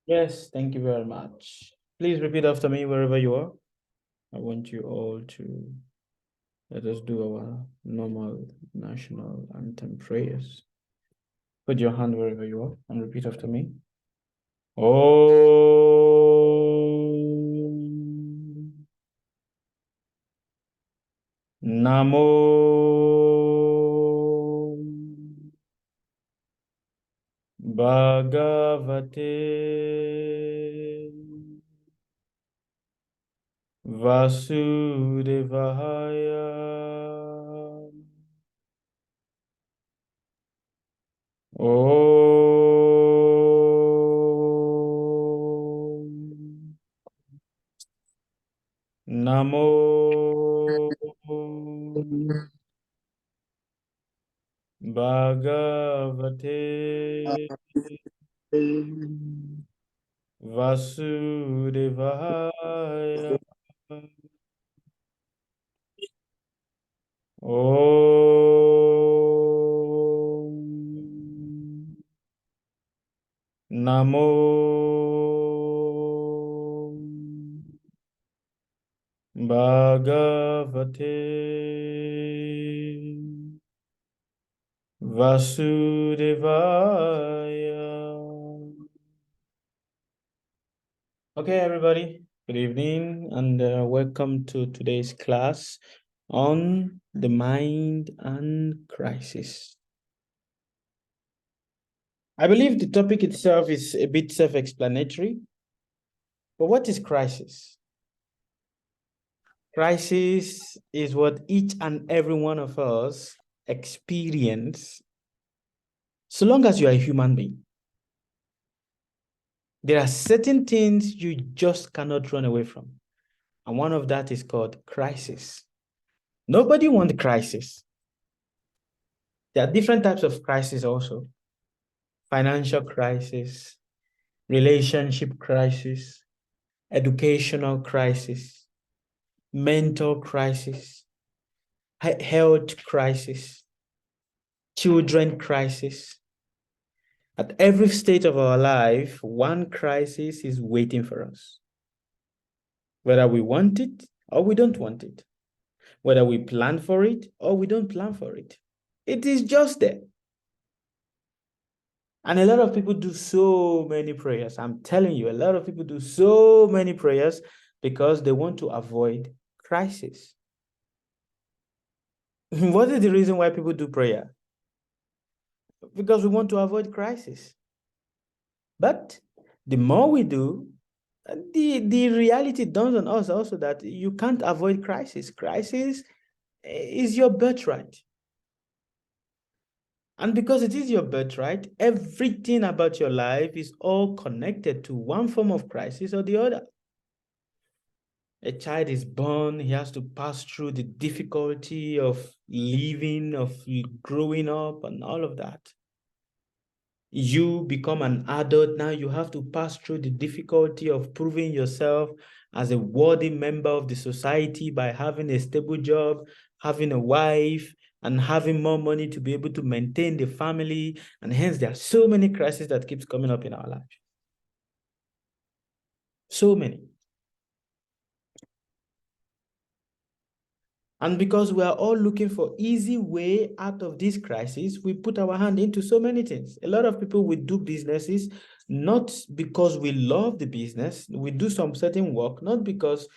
Yes, thank you very much. Please repeat after me wherever you are. I want you all to let us do our normal national anthem prayers. Put your hand wherever you are and repeat after me. Om Namo Bhagavate Vasudevaya. Om Namo Bhagavate Vasudevaya. Om Namo Bhagavate Vasudevaya. Okay, everybody, good evening and welcome to today's class on the mind and crisis. I believe the topic itself is a bit self-explanatory, but what is crisis? Crisis is what each and every one of us experience so long as you are a human being. There are certain things you just cannot run away from. And one of that is called crisis. Nobody wants crisis. There are different types of crisis also. Financial crisis, relationship crisis, educational crisis, mental crisis, health crisis, children crisis. At every stage of our life, one crisis is waiting for us. Whether we want it or we don't want it. Whether we plan for it or we don't plan for it. It is just there. And a lot of people do so many prayers. I'm telling you, a lot of people do so many prayers because they want to avoid crisis. What is the reason why people do prayer? Because we want to avoid crisis. But the more we do, the reality dawns on us also that you can't avoid crisis. Crisis is your birthright. And because it is your birthright, everything about your life is all connected to one form of crisis or the other. A child is born, he has to pass through the difficulty of living, of growing up, and all of that. You become an adult, now you have to pass through the difficulty of proving yourself as a worthy member of the society by having a stable job, having a wife, and having more money to be able to maintain the family. And hence, there are so many crises that keeps coming up in our life. So many. And because we are all looking for easy way out of this crisis, we put our hand into so many things. A lot of people will do businesses, not because we love the business. We do some certain work, not because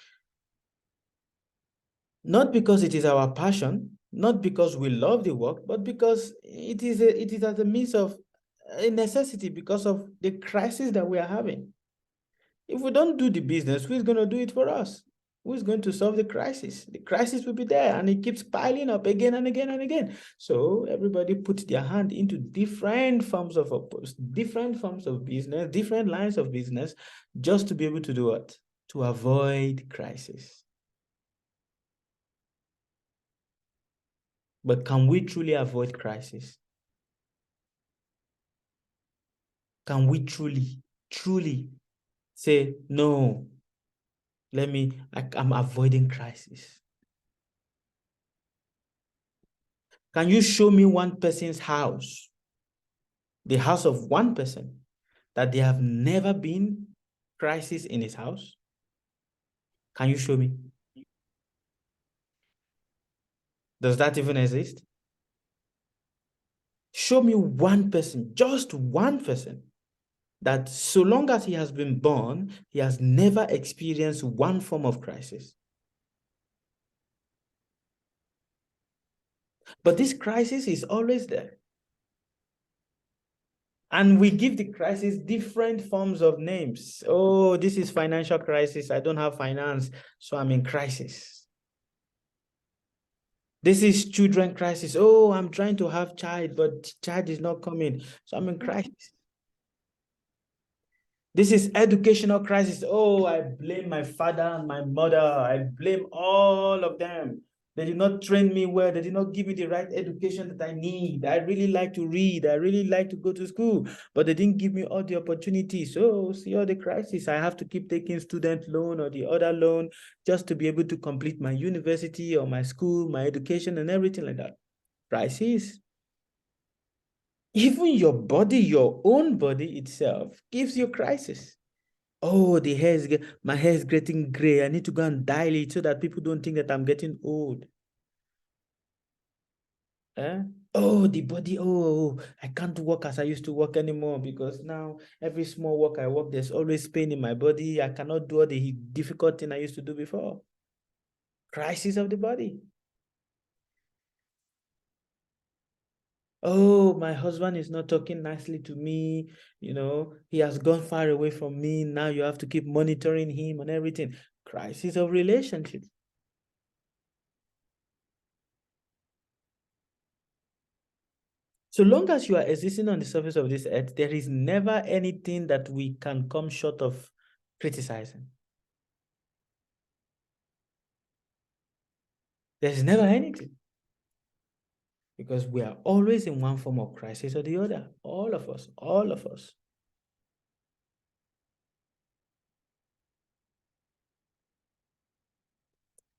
it is our passion, not because we love the work, but because it is as a means of a necessity because of the crisis that we are having. If we don't do the business, who is going to do it for us? Who is going to solve the crisis? The crisis will be there and it keeps piling up again and again and again. So everybody put their hand into different forms of business, different lines of business, just to be able to do what? To avoid crisis. But can we truly avoid crisis? Can we truly say, no, I'm avoiding crisis? Can you show me one person's house, the house of one person, that there have never been crisis in his house? Can you show me? Does that even exist? Show me one person, just one person, that so long as he has been born, he has never experienced one form of crisis. But this crisis is always there. And we give the crisis different forms of names. Oh, this is financial crisis. I don't have finance, so I'm in crisis. This is children crisis. Oh, I'm trying to have child, but child is not coming, so I'm in crisis. This is educational crisis. Oh, I blame my father and my mother. I blame all of them. They did not train me well. They did not give me the right education that I need. I really like to read. I really like to go to school, but they didn't give me all the opportunities. So see all the crisis. I have to keep taking student loan or the other loan just to be able to complete my university or my school, my education and everything like that. Crisis. Even your body, your own body itself gives you crisis. Oh, my hair is getting gray. I need to go and dye it so that people don't think that I'm getting old. Eh? Oh, the body, I can't work as I used to work anymore because now every small work I work, there's always pain in my body. I cannot do all the difficult thing I used to do before. Crisis of the body. Oh, my husband is not talking nicely to me. He has gone far away from me. Now you have to keep monitoring him and everything. Crisis of relationship. So long as you are existing on the surface of this earth, there is never anything that we can come short of criticizing. There's never anything. Because we are always in one form of crisis or the other. All of us, all of us.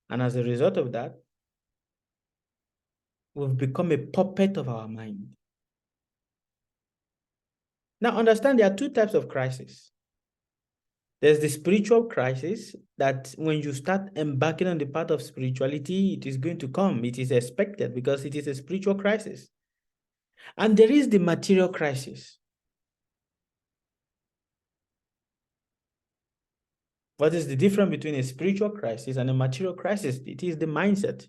And as a result of that, we've become a puppet of our mind. Now understand there are two types of crisis. There's the spiritual crisis that when you start embarking on the path of spirituality, it is going to come. It is expected because it is a spiritual crisis. And there is the material crisis. What is the difference between a spiritual crisis and a material crisis? It is the mindset.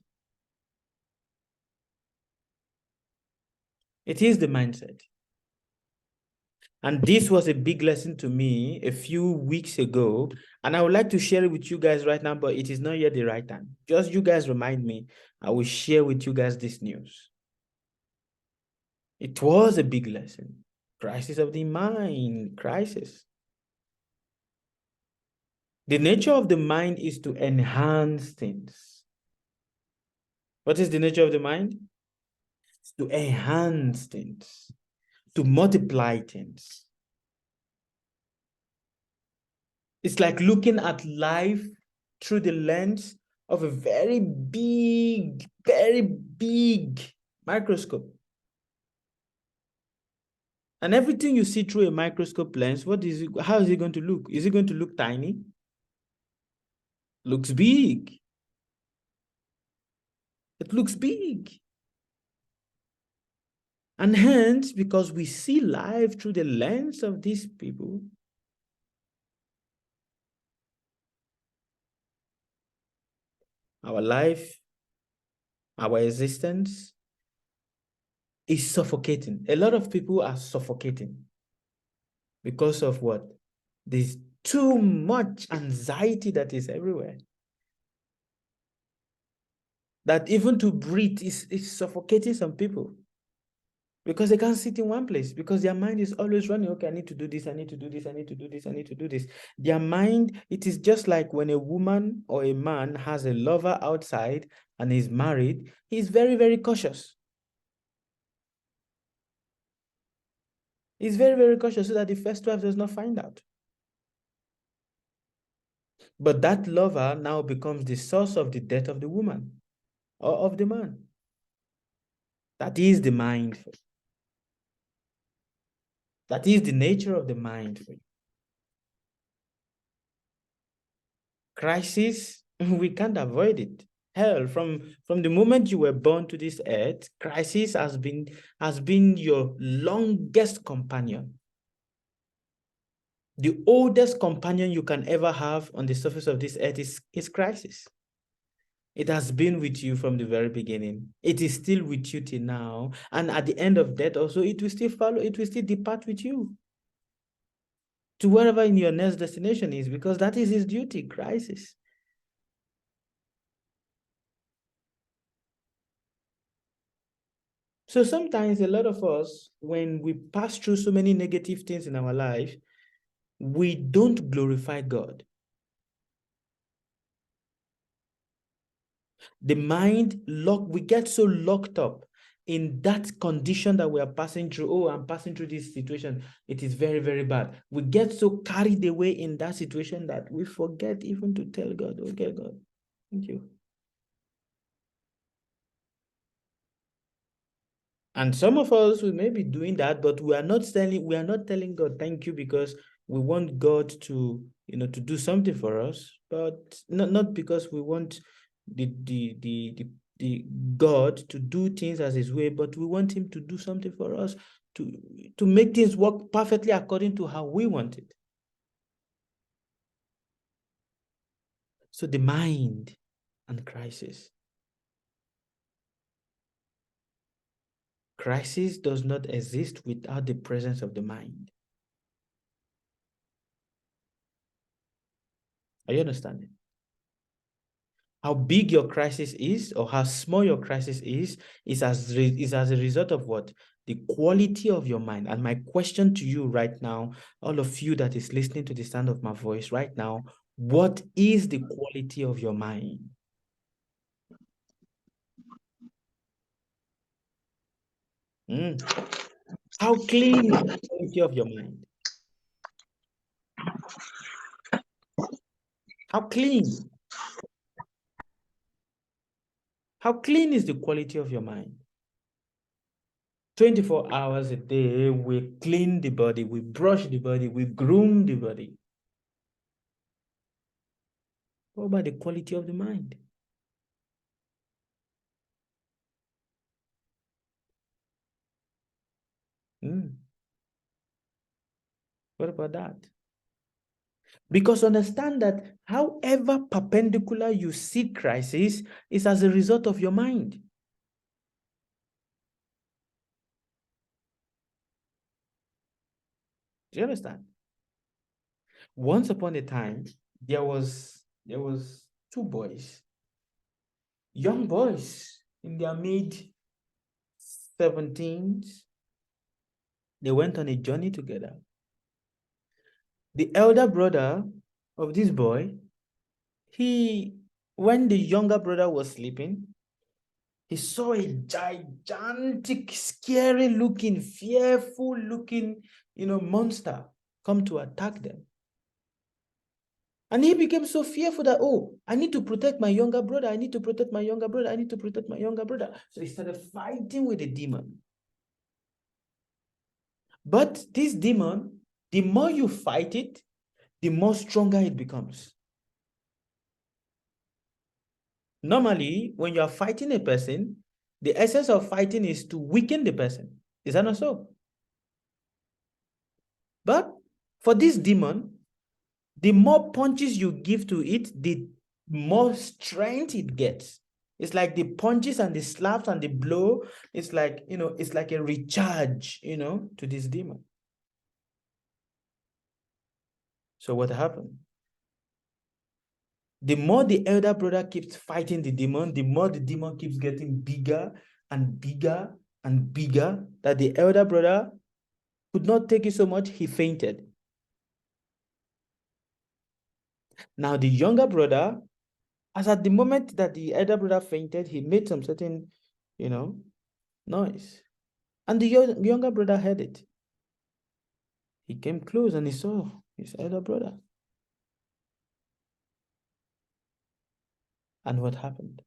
It is the mindset. And this was a big lesson to me a few weeks ago. And I would like to share it with you guys right now, but it is not yet the right time. Just you guys remind me. I will share with you guys this news. It was a big lesson. Crisis of the mind, crisis. The nature of the mind is to enhance things. What is the nature of the mind? It's to enhance things, to multiply things. It's like looking at life through the lens of a very big microscope. And everything you see through a microscope lens, how is it going to look? Is it going to look tiny? Looks big. It looks big. And hence, because we see life through the lens of these people, our life, our existence is suffocating. A lot of people are suffocating because of what? There's too much anxiety that is everywhere. That even to breathe is suffocating some people. Because they can't sit in one place, because their mind is always running. Okay, I need to do this, I need to do this, I need to do this, I need to do this. Their mind, it is just like when a woman or a man has a lover outside and is married, he's very, very cautious. He's very, very cautious so that the first wife does not find out. But that lover now becomes the source of the death of the woman or of the man. That is the mind. That is the nature of the mind for you. Crisis, we can't avoid it. Hell, from the moment you were born to this earth, crisis has been your longest companion. The oldest companion you can ever have on the surface of this earth is crisis. It has been with you from the very beginning. It is still with you till now. And at the end of death also, it will still follow, it will still depart with you to wherever in your next destination is, because that is his duty, crisis. So sometimes a lot of us, when we pass through so many negative things in our life, we don't glorify God. The mind we get so locked up in that condition that we are passing through. Oh, I'm passing through this situation. It is very, very bad. We get so carried away in that situation that we forget even to tell God, okay, God, thank you. And some of us, we may be doing that, but we are not telling God thank you because we want God to, to do something for us, but not because we want the God to do things as his way, but we want him to do something for us to make things work perfectly according to how we want it. So the mind and crisis. Crisis does not exist without the presence of the mind. Are you understanding? How big your crisis is or how small your crisis is as a result of what? The quality of your mind. And my question to you right now, all of you that is listening to the sound of my voice right now, what is the quality of your mind? How clean is the quality of your mind? How clean? How clean is the quality of your mind? 24 hours a day, we clean the body, we brush the body, we groom the body. What about the quality of the mind? What about that? Because understand that however perpendicular you see crisis is as a result of your mind. Do you understand? Once upon a time, there was two boys, young boys in their mid 17s. They went on a journey together. The elder brother of this boy, when the younger brother was sleeping, he saw a gigantic, scary looking, fearful looking, monster come to attack them. And he became so fearful that, oh, I need to protect my younger brother. I need to protect my younger brother. I need to protect my younger brother. So he started fighting with the demon. But this demon, the more you fight it, the more stronger it becomes. Normally, when you are fighting a person, the essence of fighting is to weaken the person. Is that not so? But for this demon, the more punches you give to it, the more strength it gets. It's like the punches and the slaps and the blow, it's like, it's like a recharge, to this demon. So what happened? The more the elder brother keeps fighting the demon, the more the demon keeps getting bigger and bigger and bigger, that the elder brother could not take it so much, he fainted. Now the younger brother, as at the moment that the elder brother fainted, he made some certain, noise. And the younger brother heard it. He came close and he saw his elder brother. And what happened?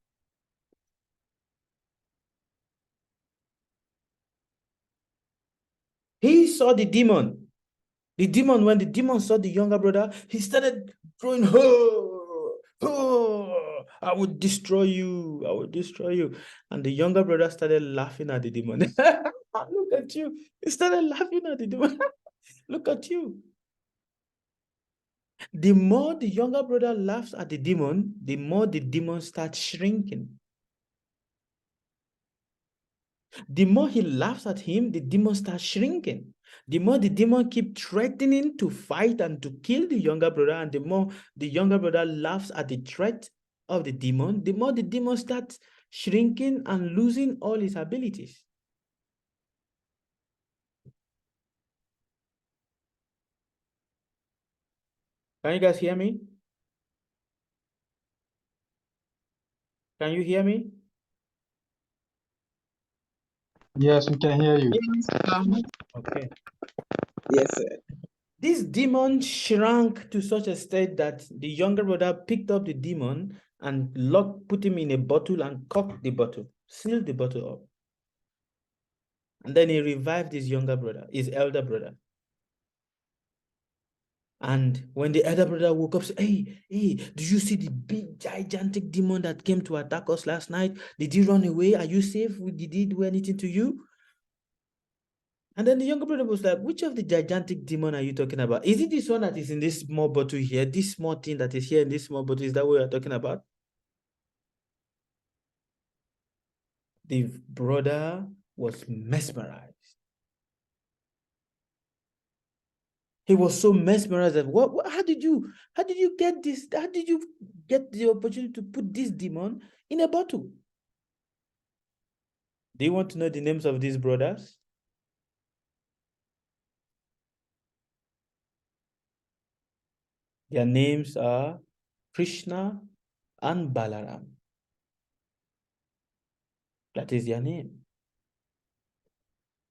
He saw the demon. The demon, when the demon saw the younger brother, he started throwing, oh, oh, I would destroy you. I would destroy you. And the younger brother started laughing at the demon. Look at you. He started laughing at the demon. Look at you. The more the younger brother laughs at the demon, the more the demon starts shrinking. The more he laughs at him, the demon starts shrinking. The more the demon keeps threatening to fight and to kill the younger brother, and the more the younger brother laughs at the threat of the more the demon starts shrinking and losing all his abilities. Can you guys hear me? Can you hear me? Yes, we can hear you. Okay. Yes, sir. This demon shrank to such a state that the younger brother picked up the demon and put him in a bottle and corked the bottle, sealed the bottle up. And then he revived his younger brother, his elder brother. And when the elder brother woke up, said, hey, did you see the big gigantic demon that came to attack us last night? Did he run away? Are you safe? Did he do anything to you? And then the younger brother was like, which of the gigantic demon are you talking about? Is it this one that is in this small bottle here? This small thing that is here in this small bottle? Is that what you're talking about? The brother was mesmerized. He was so mesmerized that how did you get this? How did you get the opportunity to put this demon in a bottle? Do you want to know the names of these brothers? Their names are Krishna and Balaram. That is their name.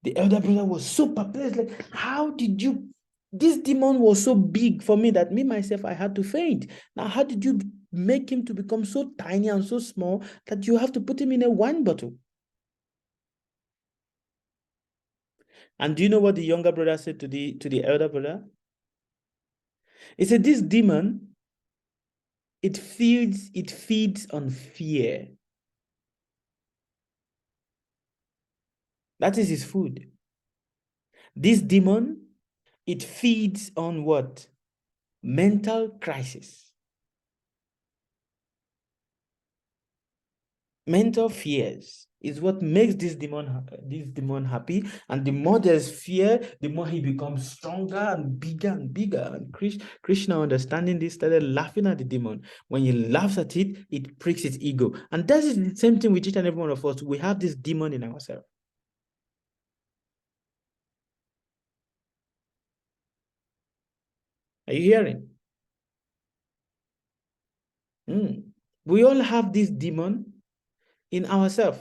The elder brother was so perplexed, like, how did you, this demon was so big for me that me myself, I had to faint. Now, how did you make him to become so tiny and so small that you have to put him in a wine bottle? And do you know what the younger brother said to the elder brother? He said, this demon, it feeds on fear. That is his food. This demon, it feeds on what? Mental crisis. Mental fears is what makes this demon happy. And the more there's fear, the more he becomes stronger and bigger and bigger. And Krishna, understanding this, started laughing at the demon. When he laughs at it, it pricks its ego. And that is the same thing with each and every one of us. We have this demon in ourselves. Are you hearing? We all have this demon in ourselves.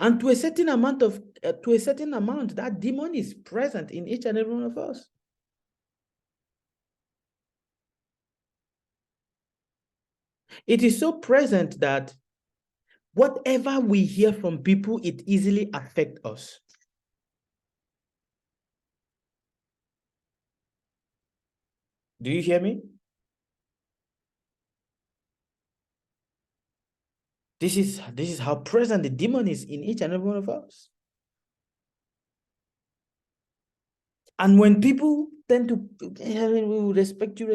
And to a certain amount, that demon is present in each and every one of us. It is so present that whatever we hear from people, it easily affects us. Do you hear me? This is how present the demon is in each and every one of us. And when people tend to we will respect you,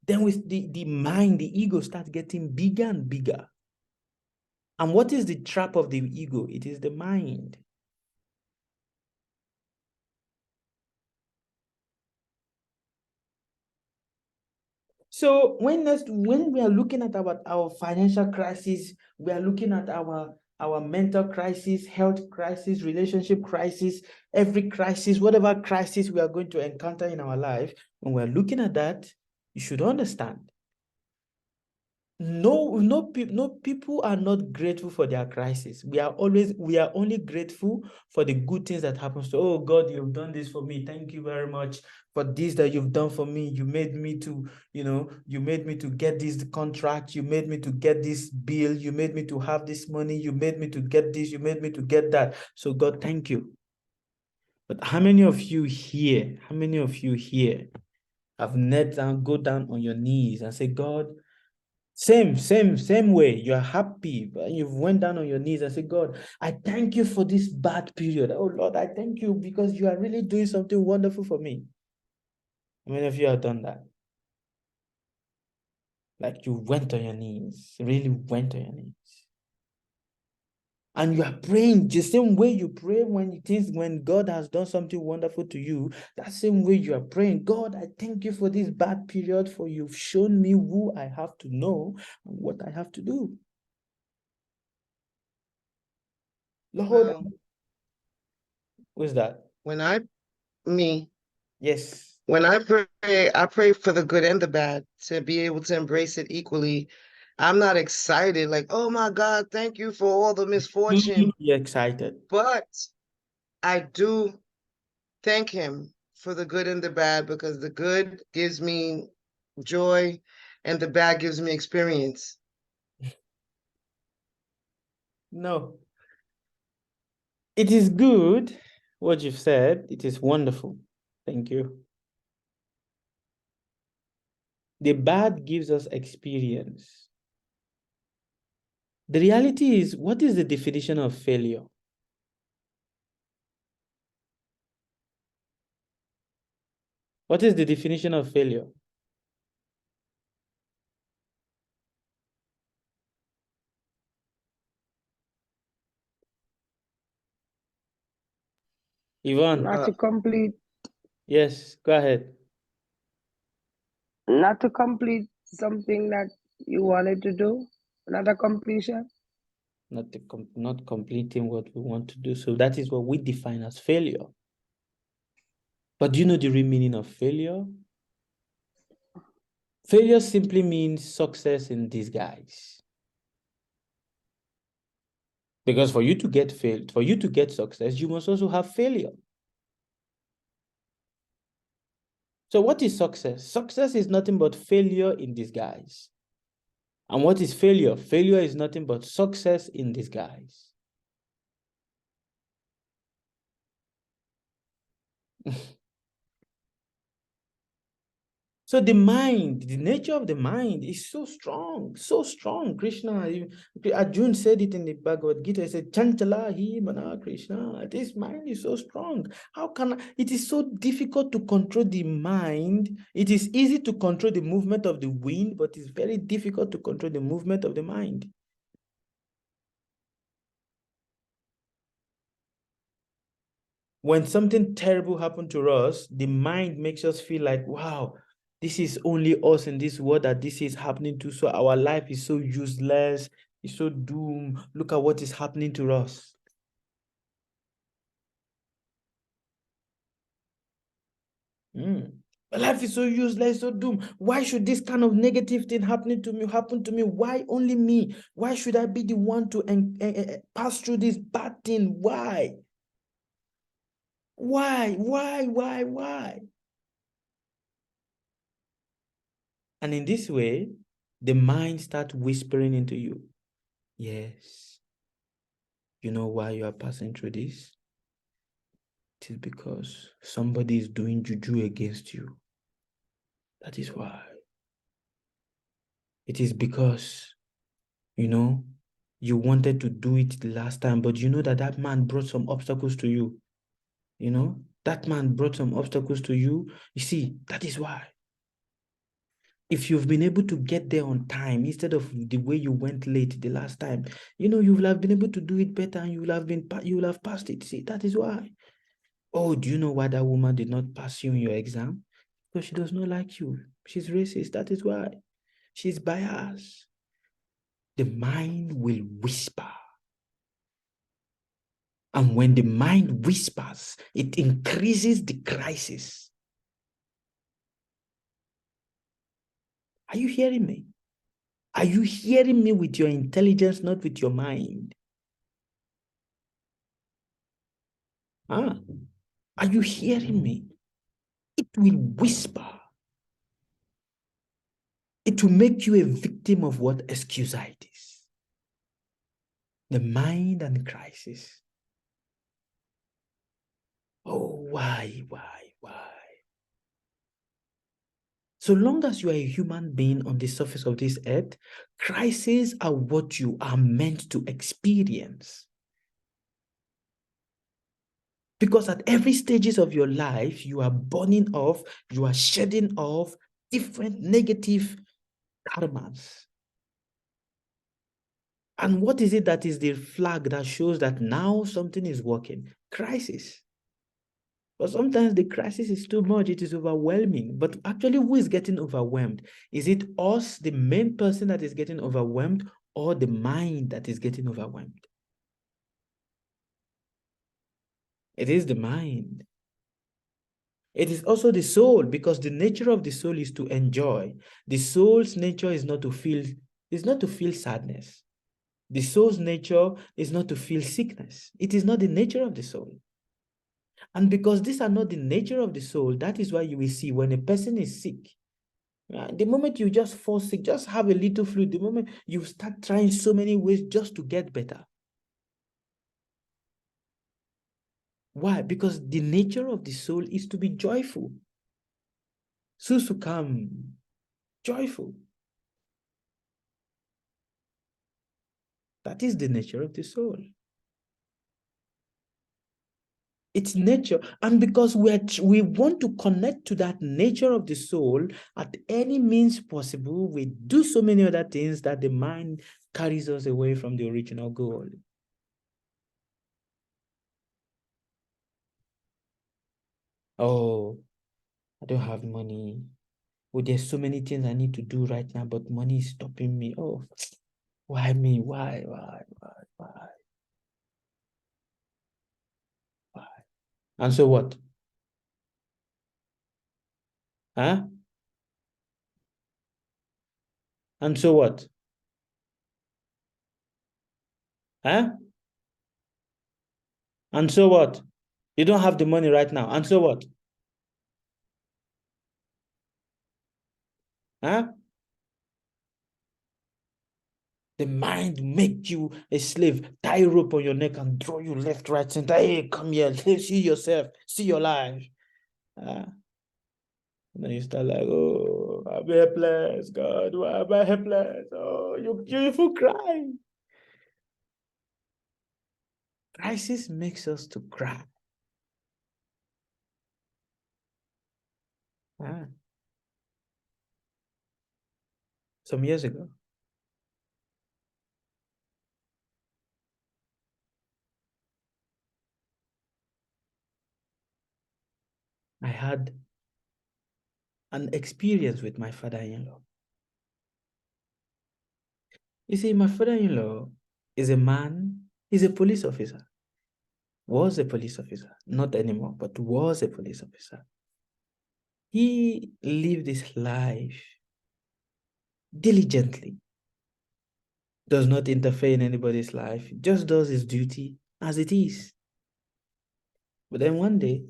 then with the mind, the ego starts getting bigger and bigger. And what is the trap of the ego? It is the mind. So when we are looking at our financial crisis, we are looking at our mental crisis, health crisis, relationship crisis, every crisis, whatever crisis we are going to encounter in our life, when we're looking at that, you should understand No, people are not grateful for their crisis. We are only grateful for the good things that happens to, oh God, you've done this for me. Thank you very much for this that you've done for me. You made me to, you made me to get this contract. You made me to get this bill. You made me to have this money. You made me to get this. You made me to get that. So God, thank you. But how many of you here have knelt down, go down on your knees and say, God, same way. You're happy, but you've went down on your knees and said, God, I thank you for this bad period. Oh Lord, I thank you because you are really doing something wonderful for me. How many of you have done that? Like you went on your knees, really went on your knees. And you are praying the same way you pray when God has done something wonderful to you. That same way you are praying, God, I thank you for this bad period, for you've shown me who I have to know and what I have to do. Lord, Well, who's that? Yes. When I pray for the good and the bad to be able to embrace it equally. I'm not excited like, oh my God, thank you for all the misfortune. You're excited. But I do thank him for the good and the bad, because the good gives me joy and the bad gives me experience. No. It is good what you've said. It is wonderful. Thank you. The bad gives us experience. The reality is, what is the definition of failure? What is the definition of failure? Yvonne? Not to complete, Yes, go ahead. not to complete something that you wanted to do, not a completion. Not completing what we want to do. So that is what we define as failure. But do you know the real meaning of failure? Failure simply means success in disguise. Because for you to get success, you must also have failure. So what is success? Success is nothing but failure in disguise. And what is failure? Failure is nothing but success in disguise. So the mind, the nature of the mind is so strong, so strong. Krishna, Arjuna said it in the Bhagavad Gita. He said, Chanchala hi mana Krishna. This mind is so strong. It is so difficult to control the mind. It is easy to control the movement of the wind, but it's very difficult to control the movement of the mind. When something terrible happened to us, the mind makes us feel like, wow, this is only us in this world that this is happening to. So our life is so useless, it's so doomed. Look at what is happening to us. My life is so useless, so doomed. Why should this kind of negative thing happen to me? Why only me? Why should I be the one to pass through this bad thing? Why? Why? And in this way, the mind starts whispering into you, yes, you know why you are passing through this? It is because somebody is doing juju against you. That is why. It is because, you wanted to do it the last time, but you know that man brought some obstacles to you. That man brought some obstacles to you. You see, that is why. If you've been able to get there on time instead of the way you went late the last time, you will have been able to do it better and you will have passed it. See, that is why. Oh, do you know why that woman did not pass you in your exam? Because she does not like you. She's racist. That is why. She's biased. The mind will whisper. And when the mind whispers, it increases the crisis. Are you hearing me? Are you hearing me with your intelligence, not with your mind? Are you hearing me? It will whisper. It will make you a victim of what excusitis. The mind and crisis. Oh, why? So long as you are a human being on the surface of this earth, crises are what you are meant to experience. Because at every stages of your life, you are burning off, you are shedding off different negative karmas. And what is it that is the flag that shows that now something is working? Crisis. But sometimes the crisis is too much, it is overwhelming. But actually, who is getting overwhelmed? Is it us, the main person that is getting overwhelmed, or the mind that is getting overwhelmed? It is the mind. It is also the soul, because the nature of the soul is to enjoy. The soul's nature is not to feel sadness. The soul's nature is not to feel sickness. It is not the nature of the soul. And because these are not the nature of the soul, that is why you will see when a person is sick, the moment you just fall sick, just have a little flu, the moment you start trying so many ways just to get better. Why? Because the nature of the soul is to be joyful. Susukam, joyful. That is the nature of the soul. It's nature. And because we want to connect to that nature of the soul at any means possible, we do so many other things that the mind carries us away from the original goal. Oh, I don't have money. Oh, there's so many things I need to do right now, but money is stopping me. Oh, why me? Why? And so what? Huh? And so what? Huh? And so what? You don't have the money right now. And so what? Huh? The mind make you a slave, tie rope on your neck and draw you left, right, center. Hey, come here, see yourself, see your life. And then you start like, oh, I'm helpless, God, why am I helpless? Oh, you beautiful cry. Crisis makes us to cry. Some years ago, I had an experience with my father-in-law. You see, my father-in-law is a man, he's a police officer, was a police officer, not anymore, but was a police officer. He lived his life diligently, does not interfere in anybody's life, just does his duty as it is. But then one day,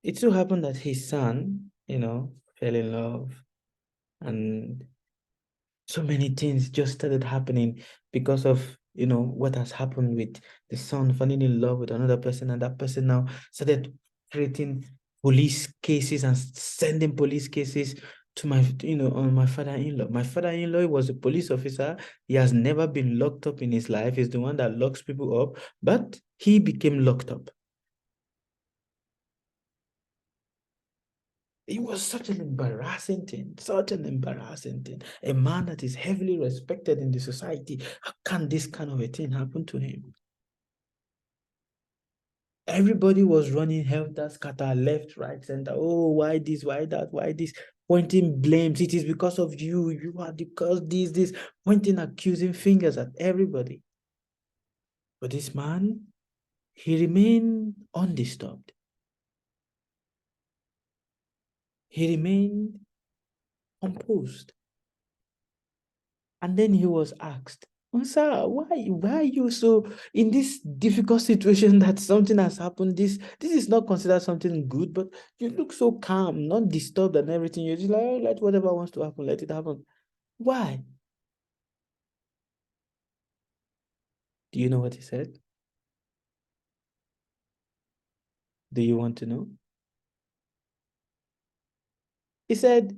it so happened that his son, fell in love, and so many things just started happening because of what has happened with the son falling in love with another person, and that person now started creating police cases and sending police cases to on my father-in-law. My father-in-law was a police officer. He has never been locked up in his life. He's the one that locks people up, but he became locked up. It was such an embarrassing thing, such an embarrassing thing. A man that is heavily respected in the society, how can this kind of a thing happen to him? Everybody was running helter scatter, left, right, center. Oh, why this, why that, why this? Pointing blames. It is because of you. You are the cause, this, pointing accusing fingers at everybody. But this man, he remained undisturbed. He remained composed. And then he was asked, "Oh, sir, why are you so in this difficult situation that something has happened? This is not considered something good, but you look so calm, not disturbed and everything. You're just like, oh, let whatever wants to happen, let it happen. Why?" Do you know what he said? Do you want to know? He said,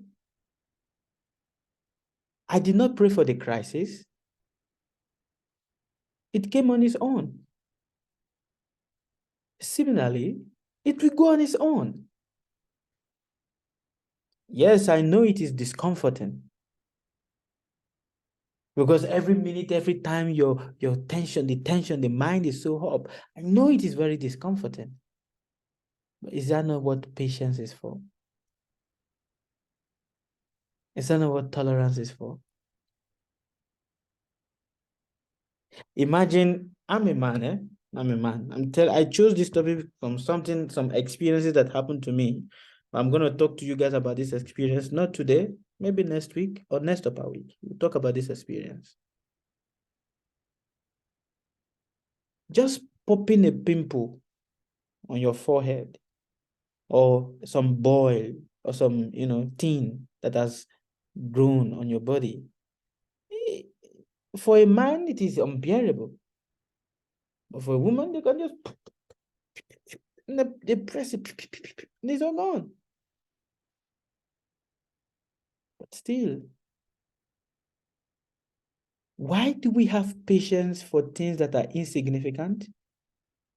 "I did not pray for the crisis. It came on its own. Similarly, it will go on its own. Yes, I know it is discomforting. Because every minute, every time your tension, the mind is so up. I know it is very discomforting. But is that not what patience is for? Is that not what tolerance is for? Imagine I'm a man, eh? I'm a man. I chose this topic from some experiences that happened to me. I'm gonna talk to you guys about this experience, not today, maybe next week or next upper week. We'll talk about this experience. Just popping a pimple on your forehead or some boil or some, thing that has grown on your body. For a man, it is unbearable. But for a woman, they can just they press it, and it's all gone. But still, why do we have patience for things that are insignificant?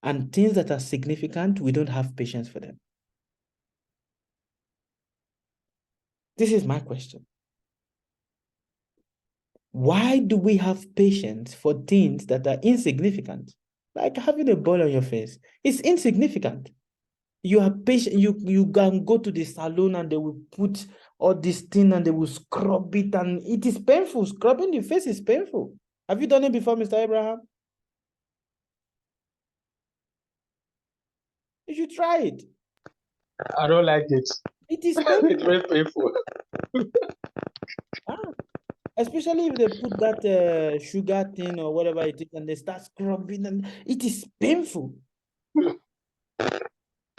And things that are significant, we don't have patience for them. This is my question. Why do we have patience for things that are insignificant? Like having a boil on your face. It's insignificant. You are patient, you can go to the salon and they will put all this thing and they will scrub it, and it is painful. Scrubbing the face is painful. Have you done it before, Mr. Abraham? You should try it. I don't like it. It is painful. It's very painful. Especially if they put that sugar thing or whatever it is and they start scrubbing, and it is painful.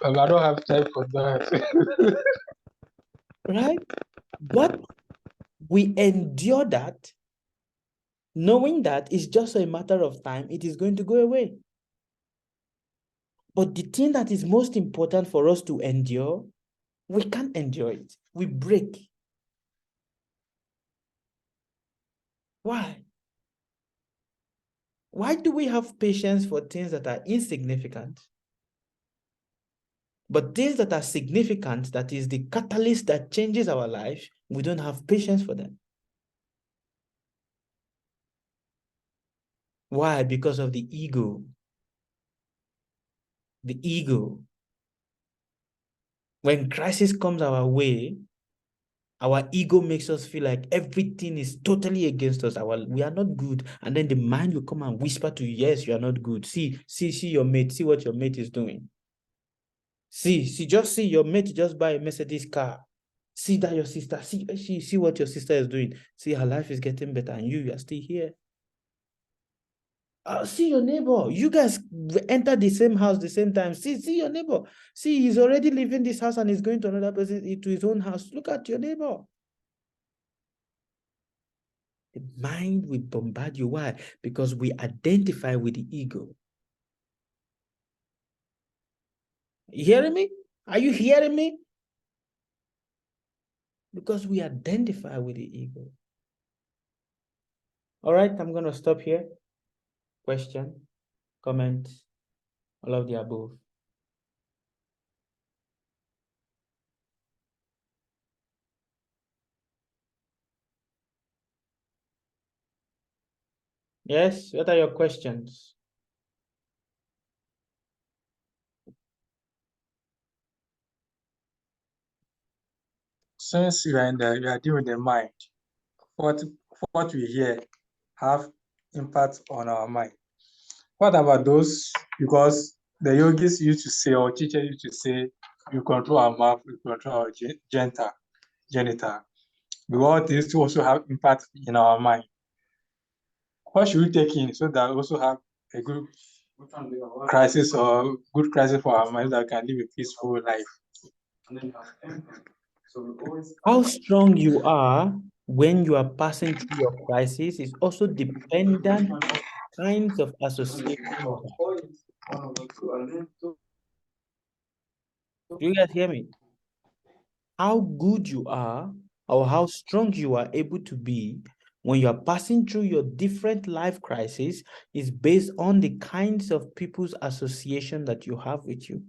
I don't have time for that. Right? But we endure that, knowing that it's just a matter of time, it is going to go away. But the thing that is most important for us to endure, we can't endure it. We break. Why? Why do we have patience for things that are insignificant? But things that are significant, that is the catalyst that changes our life, we don't have patience for them. Why? Because of the ego. The ego. When crisis comes our way, our ego makes us feel like everything is totally against us. We are not good. And then the mind will come and whisper to you, yes, you are not good. See your mate. See what your mate is doing. Just see your mate just buy a Mercedes car. See that your sister, see what your sister is doing. See her life is getting better and you are still here. See your neighbor. You guys enter the same house the same time. See your neighbor. See, he's already leaving this house and he's going to another person, to his own house. Look at your neighbor. The mind will bombard you. Why? Because we identify with the ego. You hearing me? Are you hearing me? Because we identify with the ego. All right, I'm going to stop here. Question, comment, all of the above. Yes, what are your questions? Since you are dealing with the mind, what we hear have impact on our mind. What about those? Because the yogis used to say, or teachers used to say, you control our mouth, you control our genital. Because these two also have impact in our mind. what should we take in so that we also have a good crisis or good crisis for our mind that can live a peaceful life? How strong you are when you are passing through your crisis is also dependent on kinds of association you have. Do you guys hear me? How good you are or how strong you are able to be when you are passing through your different life crises is based on the kinds of people's association that you have with you.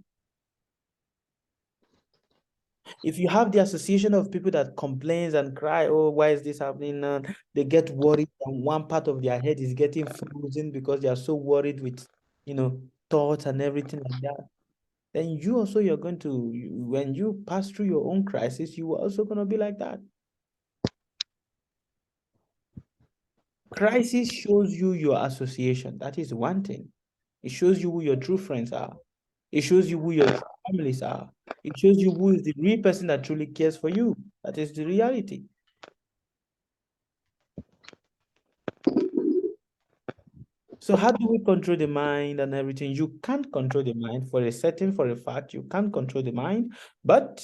If you have the association of people that complains and cry, oh, why is this happening? They get worried and one part of their head is getting frozen because they are so worried with, thoughts and everything like that. Then you also, you're going to, when you pass through your own crisis, you are also going to be like that. Crisis shows you your association. That is one thing. It shows you who your true friends are. It shows you who your true families are. It shows you who is the real person that truly cares for you. That is the reality. So how do we control the mind and everything? You can't control the mind for a fact. You can't control the mind, but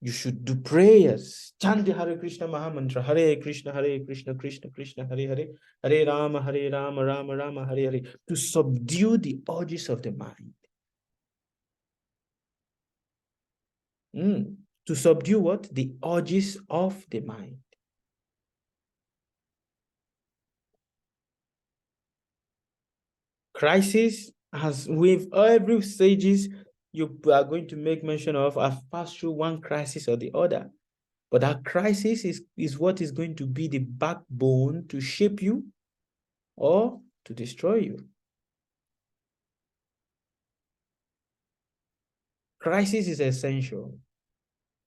you should do prayers. Chant the Hare Krishna Mahamantra. Hare Krishna, Krishna Krishna, Hare Hare. Hare Rama, Rama Rama, Hare Hare. To subdue the urges of the mind. To subdue what? The urges of the mind. Crisis, as with every stages you are going to make mention of, have passed through one crisis or the other. But that crisis is what is going to be the backbone to shape you or to destroy you. Crisis is essential.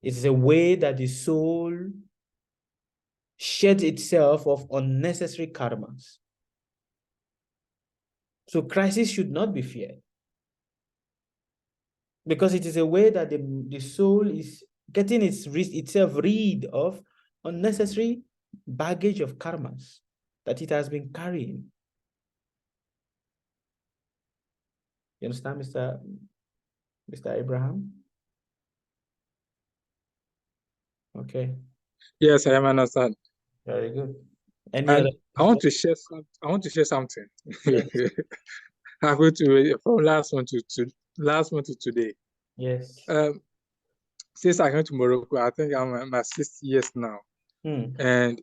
It's a way that the soul sheds itself of unnecessary karmas. So crisis should not be feared, because it is a way that the soul is getting itself rid of unnecessary baggage of karmas that it has been carrying. You understand, Mr. Abraham? Okay. Yes, I understand. Very good. And I want to share something. Yes. I'm going to from last one to today. Yes. Since I came to Morocco, I think I'm in my 6th years now. And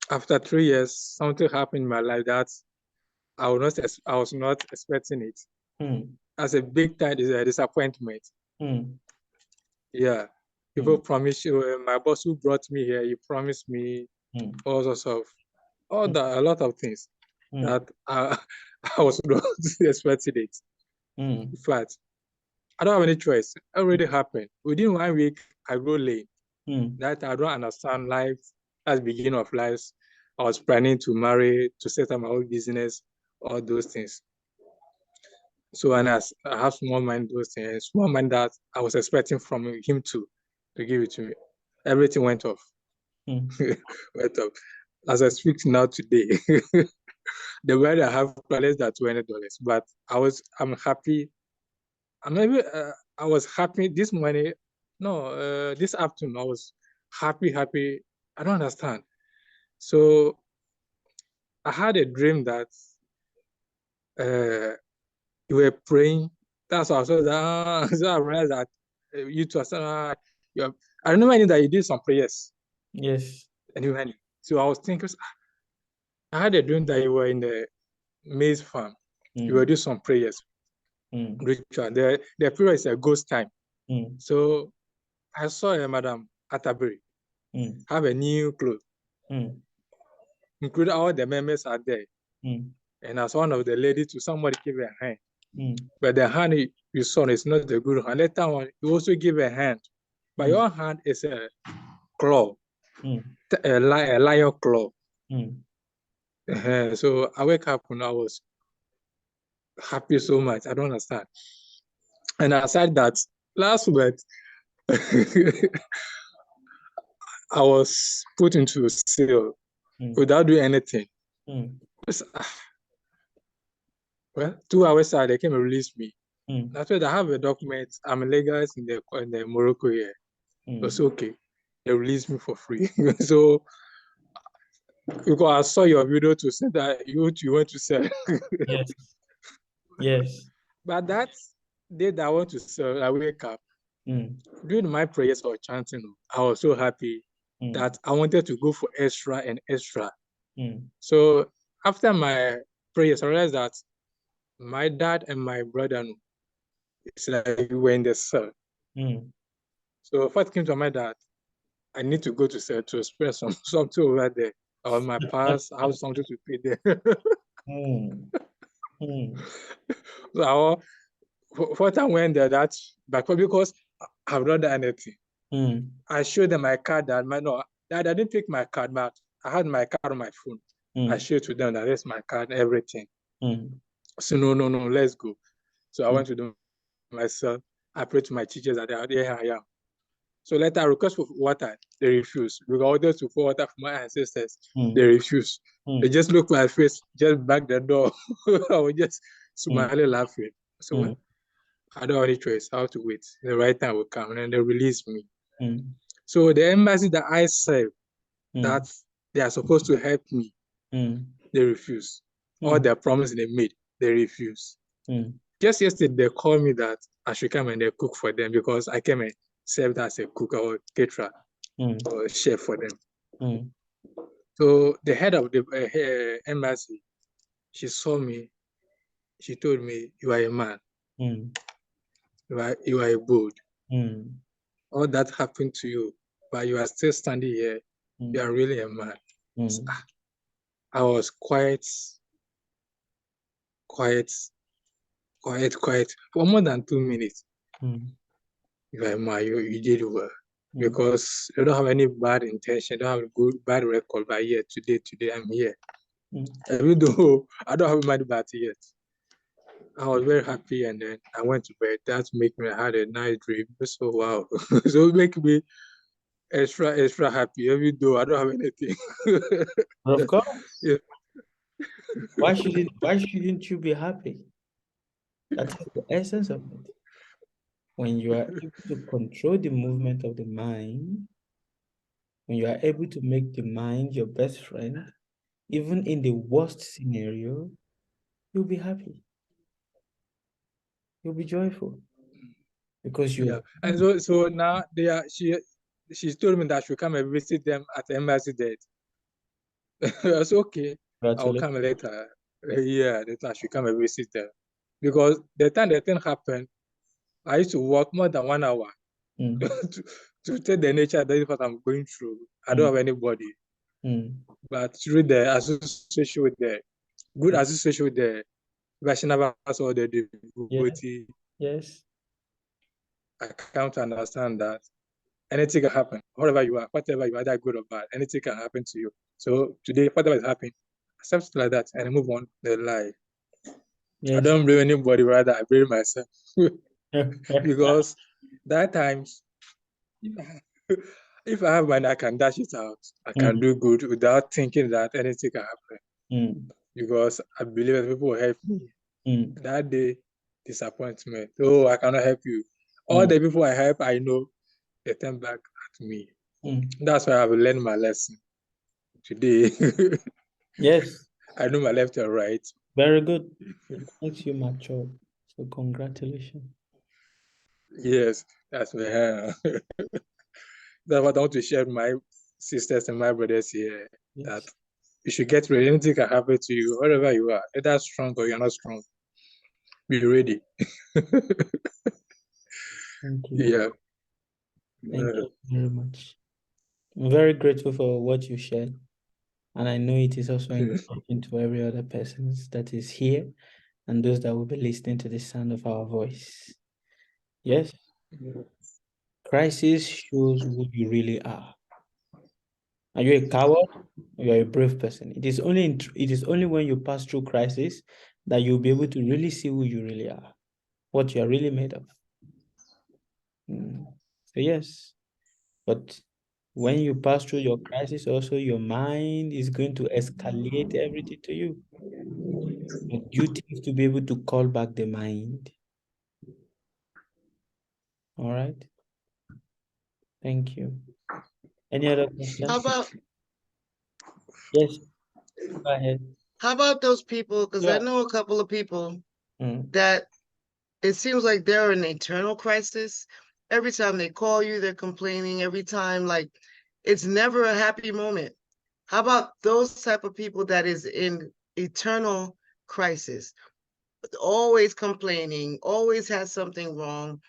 after 3 years, something happened in my life that I was not expecting it. As a big time is a disappointment. Yeah. People promised you, my boss who brought me here, he promised me all sorts of a lot of things that I was not expecting it. In fact, I don't have any choice. It already happened. Within 1 week, I grew late. That I don't understand life as beginning of life. I was planning to marry, to set up my own business, all those things. So, and I have small mind those things, small mind that I was expecting from him to give it to me. Everything went off. Went off. As I speak now today, the weather I have less than $20, but I'm happy. I was happy this morning. No, this afternoon I was happy. I don't understand. So I had a dream that you were praying. That's why I saw that. So I realized that you two are. I remember that you did some prayers. Yes. And so I was thinking, I had a dream that you were in the maize farm. You were doing some prayers. Ritual. The prayer is a ghost time. So I saw a Madam Atterbury have a new clothes, including all the members are there. And as one of the ladies, to somebody give a hand. But the hand you saw is not the good hand. Later on, you also give a hand. But your hand is a claw, a lion claw. So I wake up and I was happy so much. I don't understand. And aside that, last week, I was put into a cell without doing anything. Well, 2 hours later, they came and released me. Mm. That's why I have a document. I'm legalized in the Morocco here. It's okay. They released me for free. So because I saw your video to say that you want to sell. Yes. Yes. But that day that I want to sell, I wake up. During my prayers or chanting, I was so happy that I wanted to go for extra and extra. So after my prayers, I realized that my dad and my brother, it's like we were in the cell. So first came to my dad, I need to go to cell to express something over there. Or my past, I have something to pay there. So what I went there, that's back because I've not done anything. I showed them my card that I didn't pick my card, but I had my card on my phone. I showed to them that that's my card, everything. So no, let's go. So I went to them myself. I prayed to my teachers that here I am. So later I request for water, they refuse. We ordered to pour water for my ancestors, they refuse. They just look my face, just back the door. I was just smiling, laughing. So I don't have any choice. I have to wait. The right time will come, and then they release me. So the embassy that I serve, that they are supposed to help me, they refuse. All their promises they made, they refuse. Just yesterday, they called me that I should come and they cook for them because I came and served as a cook or caterer or chef for them. So the head of the embassy, she saw me. She told me, "You are a man. You are a bold. All that happened to you, but you are still standing here. You are really a man." So, I was quiet for more than 2 minutes. You are a man. You did well. Because you don't have any bad intention, you don't have a bad record, but yet today I'm here. Even though I don't have money bad yet. I was very happy and then I went to bed. That made me had a nice dream. So wow. So it make me extra happy, even though I don't have anything. Of course. Yeah. Why shouldn't you be happy? That's the essence of it. When you are able to control the movement of the mind, when you are able to make the mind your best friend, even in the worst scenario, you'll be happy. You'll be joyful. Because you And so now she's told me that I should come and visit them at the embassy date. I said, okay, I'll come later. Yeah, that I should come and visit them. Because the time the thing happened, I used to walk more than 1 hour to tell the nature that is what I'm going through. I don't have anybody. But through the association with the good association with the Vaishnavas or the devotee, yes, I come to understand that anything can happen. Whatever you are, whatever you are, that good or bad, anything can happen to you. So today, whatever is happening, accept it like that and move on the life. Yes. I don't blame anybody, rather I blame myself. Because that times, if I have money, I can dash it out. I can do good without thinking that anything can happen. Because I believe that people will help me. That day, disappointment. Oh, I cannot help you. All the people I help, I know they turn back at me. That's why I've learned my lesson today. Yes. I know my left and right. Very good. It makes you mature. So congratulations. Yes, that's where that's what I want to share with my sisters and my brothers here. Yes. That you should get ready. Anything can happen to you, wherever you are, either strong or you're not strong. Be ready. Thank you. Yeah. Thank you very much. I'm very grateful for what you shared. And I know it is also encouraging to every other person that is here and those that will be listening to the sound of our voice. Yes. Crisis shows who you really are. Are you a coward or you are a brave person? It is only when you pass through crisis that you'll be able to really see who you really are, what you are really made of. So yes, but When you pass through your crisis, also your mind is going to escalate everything to you. And you need to be able to call back the mind. All right. Thank you. Any other questions? How about Yes. Go ahead. how about those people? Because I Yeah. know a couple of people Mm. that it seems like they're in an eternal crisis. Every time they call you, they're complaining. Every time, like, it's never a happy moment. How about those type of people that is in eternal crisis, always complaining, always has something wrong,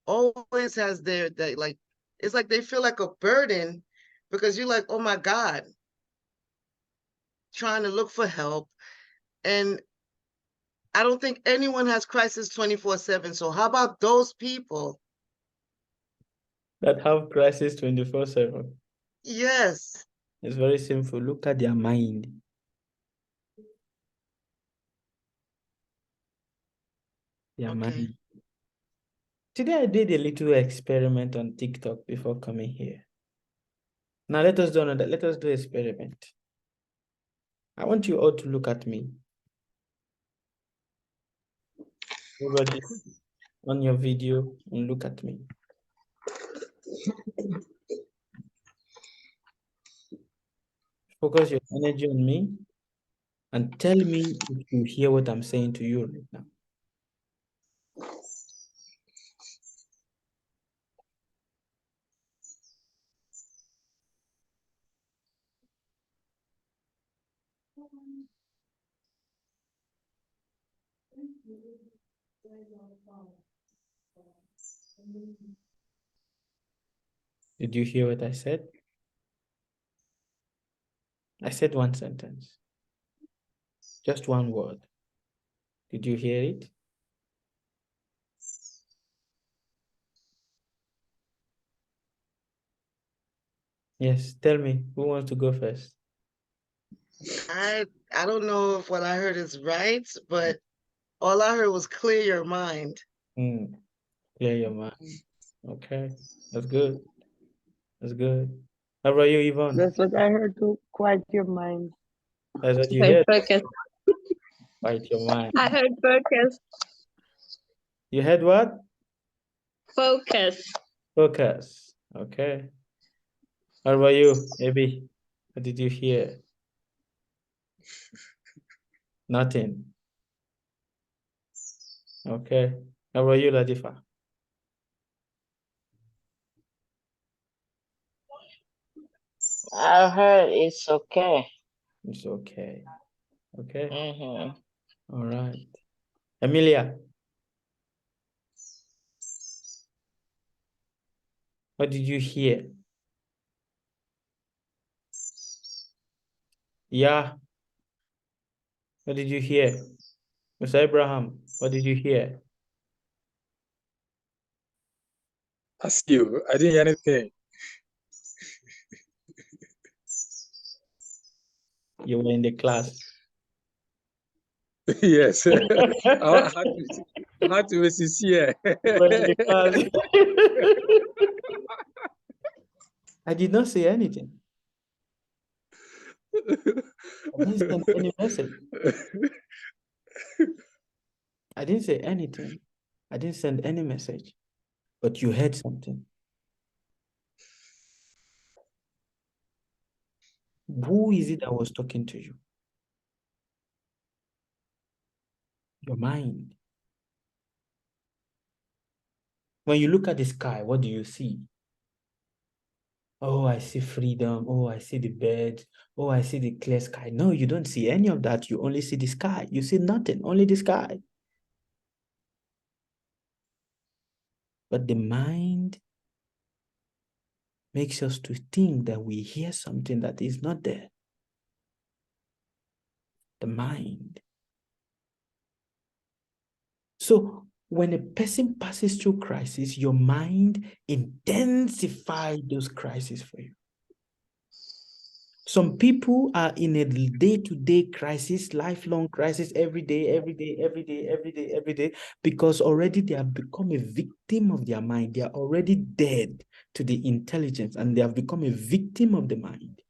always has like, it's like they feel like a burden because you're like, oh my God, trying to look for help. And I don't think anyone has crisis 24/7. So how about those people? That have crisis 24/7. Yes. It's very simple. Look at their mind. Their Okay. mind. Today I did a little experiment on TikTok before coming here. Now let us do another. Let us do experiment. I want you all to look at me. Everybody on your video and look at me. Focus your energy on me and tell me if you hear what I'm saying to you right now. Did you hear what I said? I said one sentence. Just one word. Did you hear it? Yes, tell me, who wants to go first? I don't know if what I heard is right, but all I heard was clear your mind. Clear your mind. Okay, that's good. That's good. How about you, Yvonne? That's what I heard too. Quiet your mind. That's what you I heard? focus. Quiet your mind. I heard focus. You heard what? Focus. Focus. Okay. How about you, Abby? What did you hear? Nothing. Okay. How about you, Latifa? I heard it's okay. It's okay. Okay. Mm-hmm. All right. Emilia, what did you hear? Yeah. What did you hear? Mr. Abraham, what did you hear? That's you. I didn't hear anything. You were in the class. Yes. I had to be sincere. You were in the class. I did not say anything. I didn't send any message. I didn't say anything. I didn't send any message. But you heard something. Who is it that was talking to you? Your mind. When you look at the sky, what do you see? Oh, I see freedom. Oh, I see the birds. Oh, I see the clear sky. No, you don't see any of that. You only see the sky. You see nothing, only the sky. But the mind makes us to think that we hear something that is not there. The mind. So when a person passes through crisis, your mind intensifies those crises for you. Some people are in a day-to-day crisis, lifelong crisis, every day, because already they have become a victim of their mind. They are already dead to the intelligence, and they have become a victim of the mind.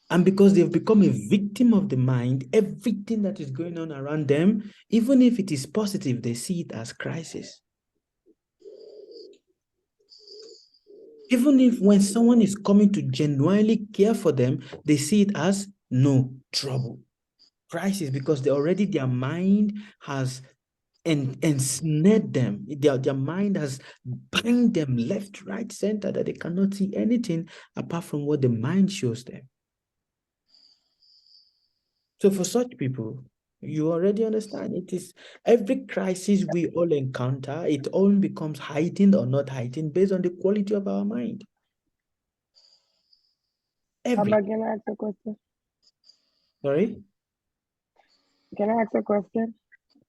And because they've become a victim of the mind, everything that is going on around them, even if it is positive, they see it as crisis. Even if when someone is coming to genuinely care for them, they see it as no trouble, crisis, because their mind has ensnared them. Their mind has bound them left, right, center, that they cannot see anything apart from what the mind shows them. So for such people, you already understand, it is every crisis we all encounter, it all becomes heightened or not heightened based on the quality of our mind. Every. Papa, can I ask a question? Sorry? Can I ask a question?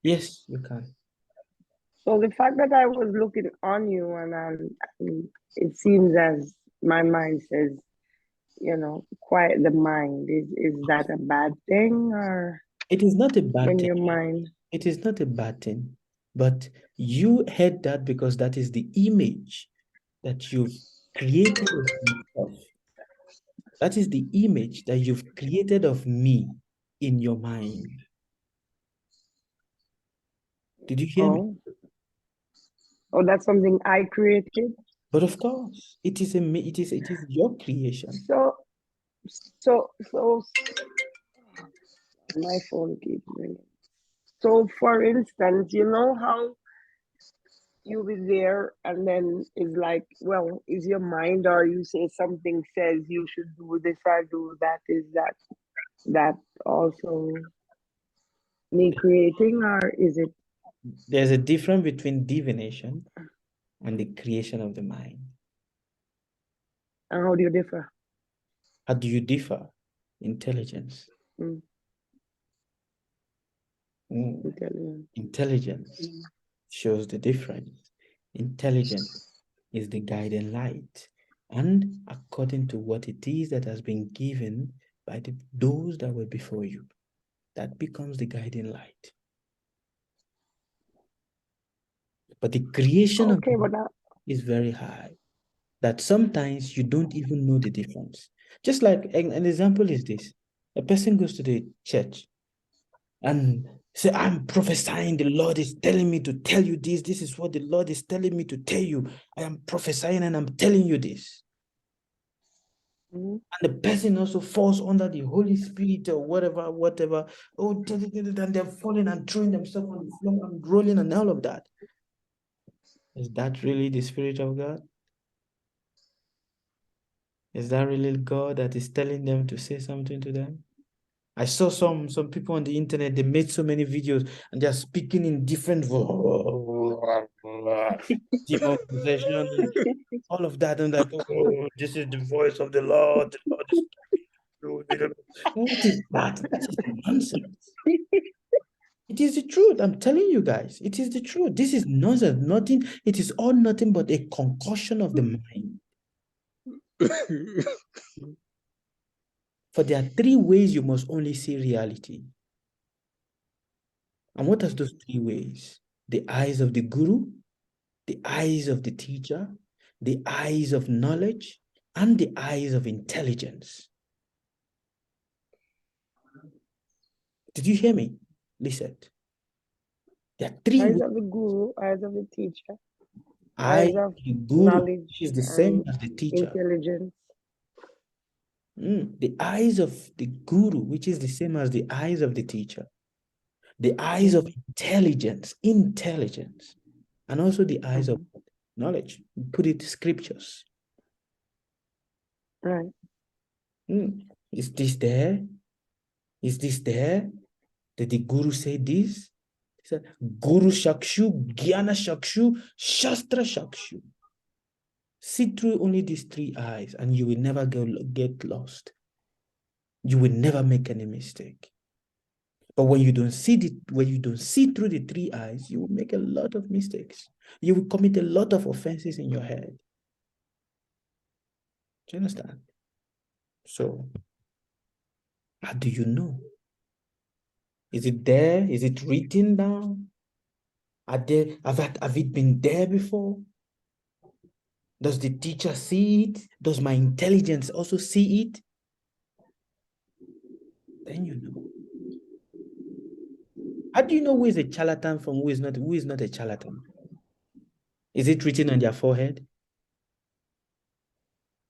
Yes, you can. So the fact that I was looking on you and it seems as my mind says, quiet the mind. Is that a bad thing, or It is not a bad when thing. your mind? It is not a bad thing, but you had that because that is the image that you've created of yourself. That is the image that you've created of me in your mind. Did you hear me? Oh, that's something I created. But of course, it is your creation. So my phone keeps ringing. So for instance, you know how you be there and then it's like, well, is your mind, or you say something says you should do this or do that, is that also me creating, or is it? There's a difference between divination and the creation of the mind. And how do you differ? How do you differ? Intelligence. Intelligence shows the difference. Intelligence is the guiding light. And according to what it is that has been given by those that were before you, that becomes the guiding light. But the creation of is very high, that sometimes you don't even know the difference. Just like an example is this. A person goes to the church and say, I'm prophesying, the Lord is telling me to tell you this. This is what the Lord is telling me to tell you. I am prophesying and I'm telling you this. And the person also falls under the Holy Spirit or whatever. Oh, and they're falling and throwing themselves on the floor and rolling and all of that. Is that really the Spirit of God? Is that really God that is telling them to say something to them? I saw some people on the internet, they made so many videos and they're speaking in different demon possession, all of that. And like, oh, this is the voice of the Lord. The Lord is what is that? That is nonsense. It is the truth. I'm telling you guys, it is the truth. This is nonsense. Nothing, it is all nothing but a concussion of the mind. For there are three ways you must only see reality. And what are those three ways? The eyes of the guru, the eyes of the teacher, the eyes of knowledge, and the eyes of intelligence. Did you hear me? Listen. There are three Eyes ways. of the guru, eyes of the teacher, Eyes eyes of the guru knowledge is the same and as the teacher. intelligence. The eyes of the guru, which is the same as the eyes of the teacher. The eyes of intelligence, and also the eyes of knowledge. Put it scriptures. Right. Is this there? Is this there? Did the guru say this? He said, Guru Shakshu, Jnana Shakshu, Shastra Shakshu. See through only these three eyes and you will never get lost. You will never make any mistake. But when you don't see through the three eyes, you will make a lot of mistakes. You will commit a lot of offenses in your head. Do you understand? So, how do you know? Is it there? Is it written down? Have it been there before? Does the teacher see it? Does my intelligence also see it? Then you know. How do you know who is a charlatan from who is not a charlatan? Is it written on their forehead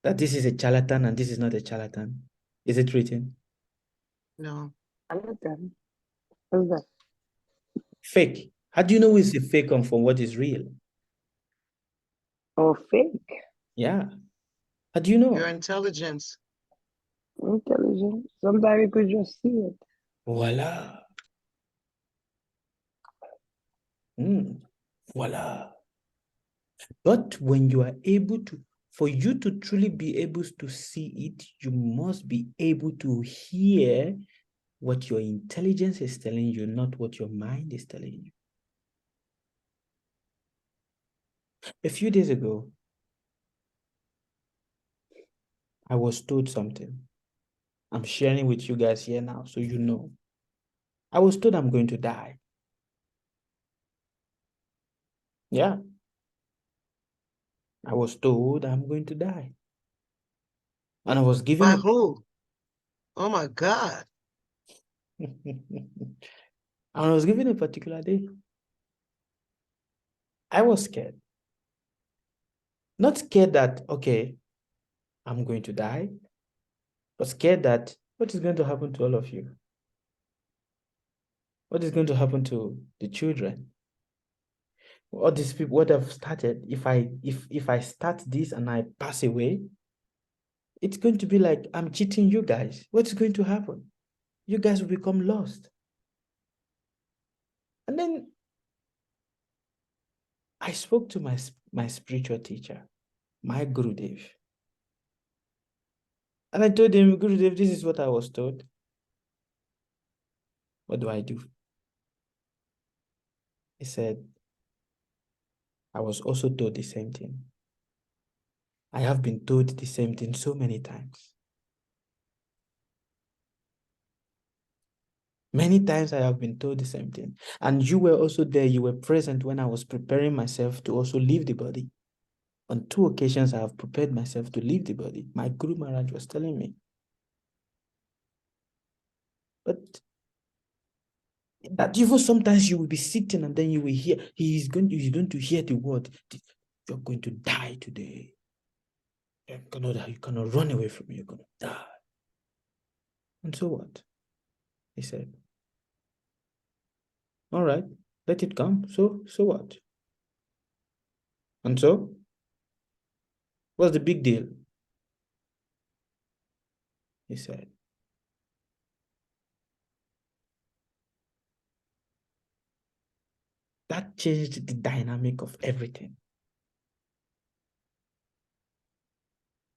that this is a charlatan and this is not a charlatan? Is it written? No. Charlatan. What's that? Fake. How do you know who is a fake and from what is real? Oh, fake. Yeah. How do you know? Your intelligence. Intelligent. Sometimes you could just see it. Voila. Voila. But when you are able to, for you to truly be able to see it, you must be able to hear what your intelligence is telling you, not what your mind is telling you. A few days ago, I was told something. I'm sharing with you guys here now, so you know. I was told I'm going to die. Yeah. I was told I'm going to die. And I was given By who? Oh my God. and I was given a particular day. I was scared. Not scared that, okay, I'm going to die, but scared that what is going to happen to all of you? What is going to happen to the children? All these people, what I've started, if I start this and I pass away, it's going to be like I'm cheating you guys. What is going to happen? You guys will become lost. And then I spoke to my spiritual teacher, my Gurudev. And I told him, Gurudev, this is what I was told. What do I do? He said, I was also told the same thing. I have been told the same thing so many times. Many times I have been told the same thing. And you were also there. You were present when I was preparing myself to also leave the body. On 2 occasions, I have prepared myself to leave the body. My Guru Maharaj was telling me. But that even sometimes you will be sitting and then you will hear, he's going to hear the word, you're going to die today. You cannot run away from me. You're going to die. And so what? He said, all right, let it come. So what? And so, what's the big deal? He said, that changed the dynamic of everything.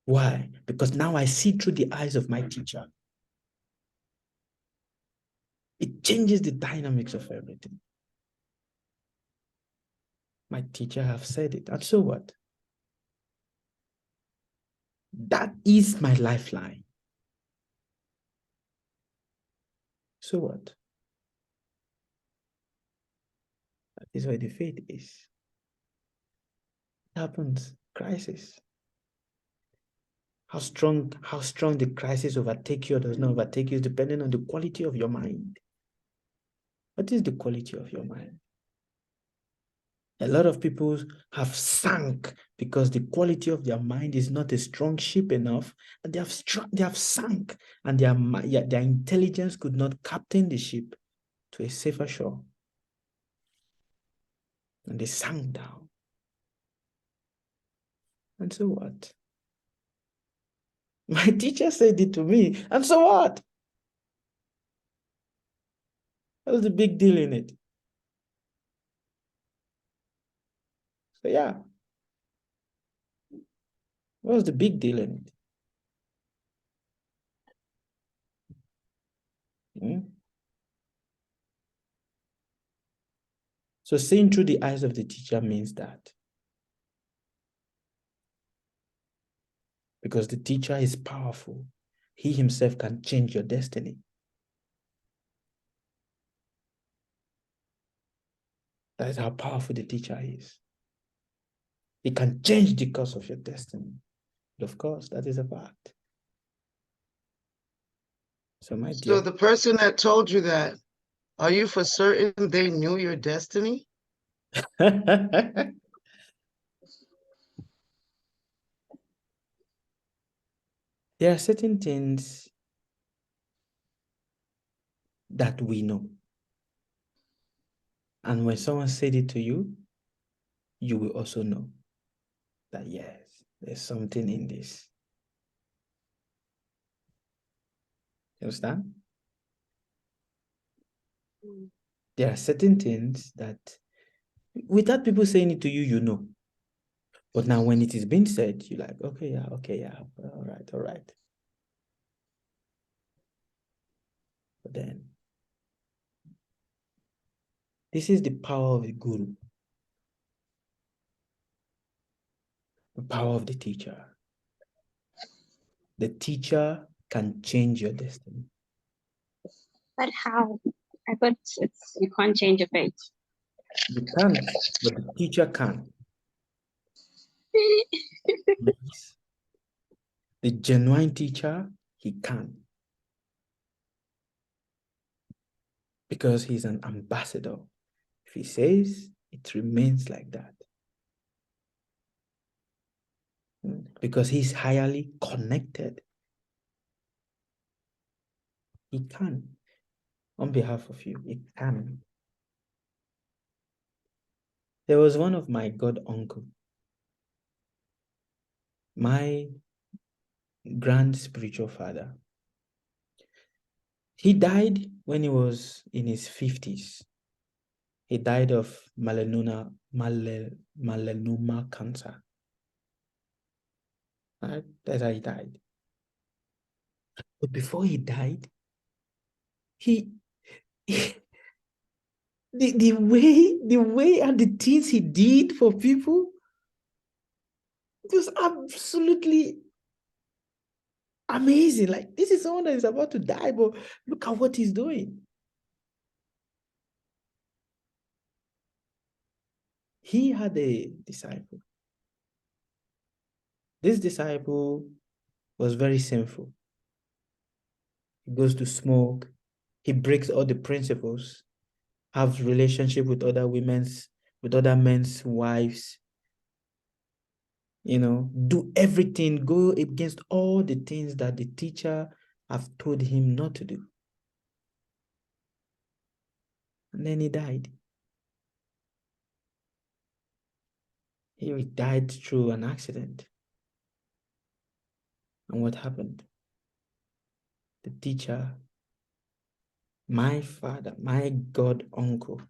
Why? Because now I see through the eyes of my teacher. It changes the dynamics of everything. My teacher have said it. And so what? That is my lifeline. So what? That is where the faith is. It happens. Crisis. How strong the crisis overtake you or does not overtake you is depending on the quality of your mind. What is the quality of your mind? A lot of people have sunk because the quality of their mind is not a strong ship enough, and they have sunk, and their intelligence could not captain the ship to a safer shore. And they sank down. And so what? My teacher said it to me. And so what? What's the big deal in it? So yeah. What's the big deal in it? So seeing through the eyes of the teacher means that. Because the teacher is powerful. he himself can change your destiny. That is how powerful the teacher is. He can change the course of your destiny. But of course, that is a fact. So my dear. So the person that told you that, are you for certain they knew your destiny? There are certain things that we know. And when someone said it to you, you will also know that yes, there's something in this. You understand? There are certain things that without people saying it to you, you know. But now when it is being said, you're like, okay, yeah, all right. But then, this is the power of the guru, the power of the teacher. The teacher can change your destiny. But how? I thought you can't change your fate. You can't, but the teacher can. Yes. The genuine teacher, he can. Because he's an ambassador. If he says, it remains like that. Because he's highly connected. He can. On behalf of you, he can. There was one of my god uncle, my grand spiritual father. He died when he was in his 50s. He died of melanoma cancer. Right? That's how he died. But before he died, the way and the things he did for people, it was absolutely amazing. Like, this is someone that is about to die, but look at what he's doing. He had a disciple. This disciple was very sinful. He goes to smoke. He breaks all the principles, have relationship with other men's wives, do everything, go against all the things that the teacher have told him not to do. And then he died. He died through an accident. And what happened? The teacher, my father, my god uncle,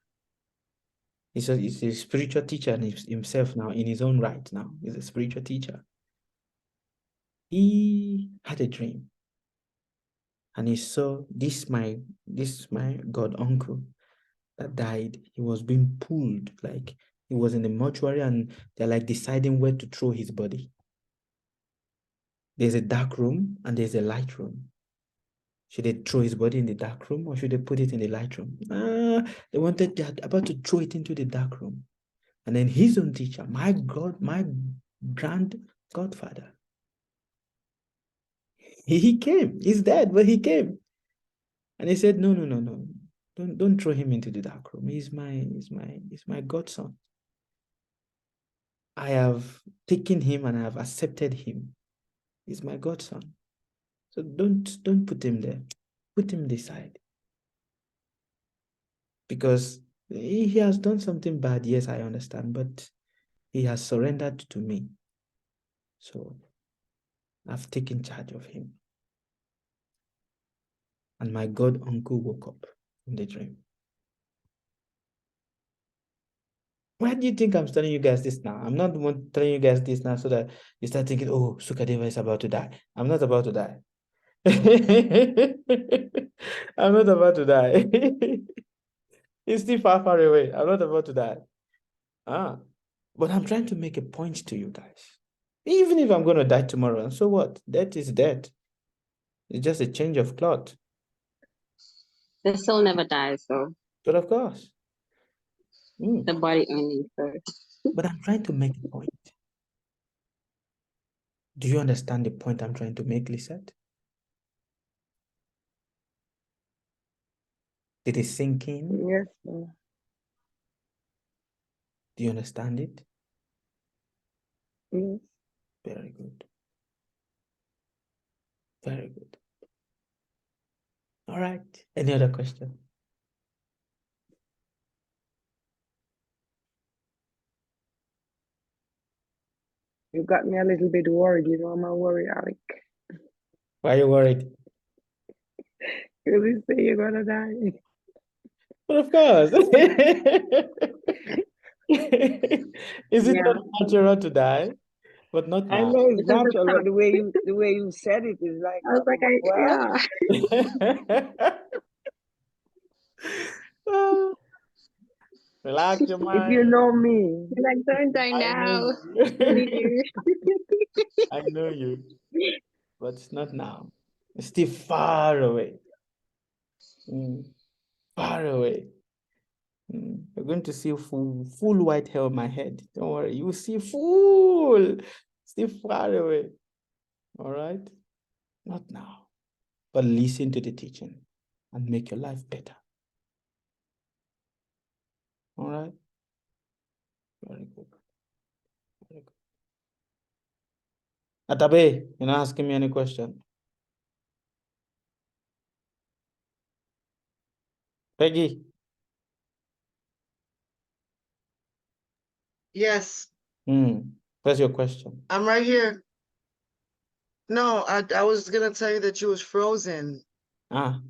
he's a spiritual teacher himself now, in his own right now. He's a spiritual teacher. He had a dream. And he saw this my god uncle that died. He was being pulled, like he was in the mortuary, and they're like deciding where to throw his body. There's a dark room and there's a light room. Should they throw his body in the dark room or should they put it in the light room? They're about to throw it into the dark room. And then his own teacher, my grand godfather, he came. He's dead, but he came. And he said, no. Don't throw him into the dark room. He's my godson. I have taken him and I have accepted him. He's my godson. So don't put him there. Put him this side. Because he has done something bad, yes, I understand, but he has surrendered to me. So I've taken charge of him. And my god uncle woke up in the dream. Why do you think I'm telling you guys this now? I'm not telling you guys this now so that you start thinking, oh, Sukadeva is about to die. I'm not about to die. I'm not about to die. It's still far, far away. I'm not about to die. But I'm trying to make a point to you guys. Even if I'm going to die tomorrow, so what? Death is death. It's just a change of cloth. The soul never dies, so But of course. the body only. So But I'm trying to make a point. Do you understand the point I'm trying to make, Lisette? Did it sink in? Yes, sir. Do you understand it? Yes. Very good. Very good. All right. Any other question? You got me a little bit worried. You know, I'm a worry, Alec. Why are you worried? You say you're gonna die. But of course. Is it yeah, not natural to die? But not I now. know it's because it's natural, not. but the way you said it is like, I was like, well, yeah. Relax your if you mind. know me, You're like, don't die I know now. Leave you. you. I know you. But it's not now. It's still far away. Far away. You're going to see full white hair on my head. Don't worry. You will see full. Still far away. All right? Not now. But listen to the teaching and make your life better. All right? Very good. Very good. Atabe, you're not asking me any question. Peggy. Yes, What's your question? I'm right here. No, I was gonna tell you that you was frozen. Ah,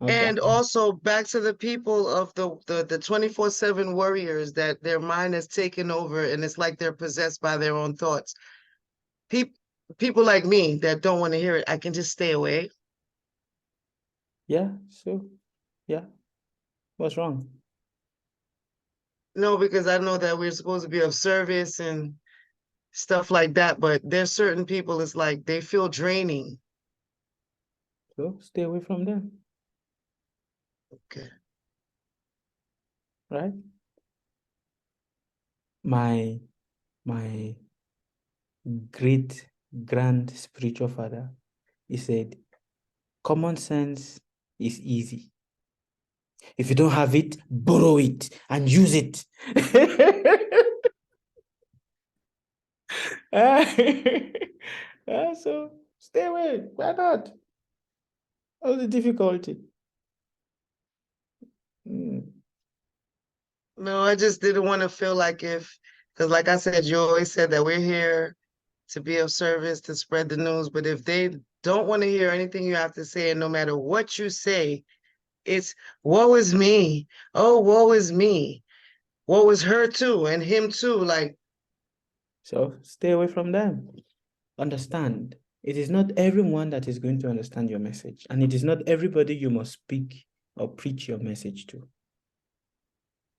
okay. And also back to the people of the 24/7 warriors that their mind is taken over and it's like they're possessed by their own thoughts. People like me that don't want to hear it, I can just stay away. Yeah, so, yeah. What's wrong? No, because I know that we're supposed to be of service and stuff like that, but there's certain people, it's like they feel draining. So stay away from them, Okay. right? My great grand spiritual father, he said, common sense is easy. If you don't have it, borrow it and use it. So stay away. Why not? What's the difficulty? No, I just didn't want to feel like because like I said, you always said that we're here to be of service, to spread the news. But if they don't want to hear anything you have to say, and no matter what you say, it's woe is me. Oh, woe is me. Woe is her too, and him too. Like, So stay away from them. Understand, it is not everyone that is going to understand your message, and it is not everybody you must speak or preach your message to.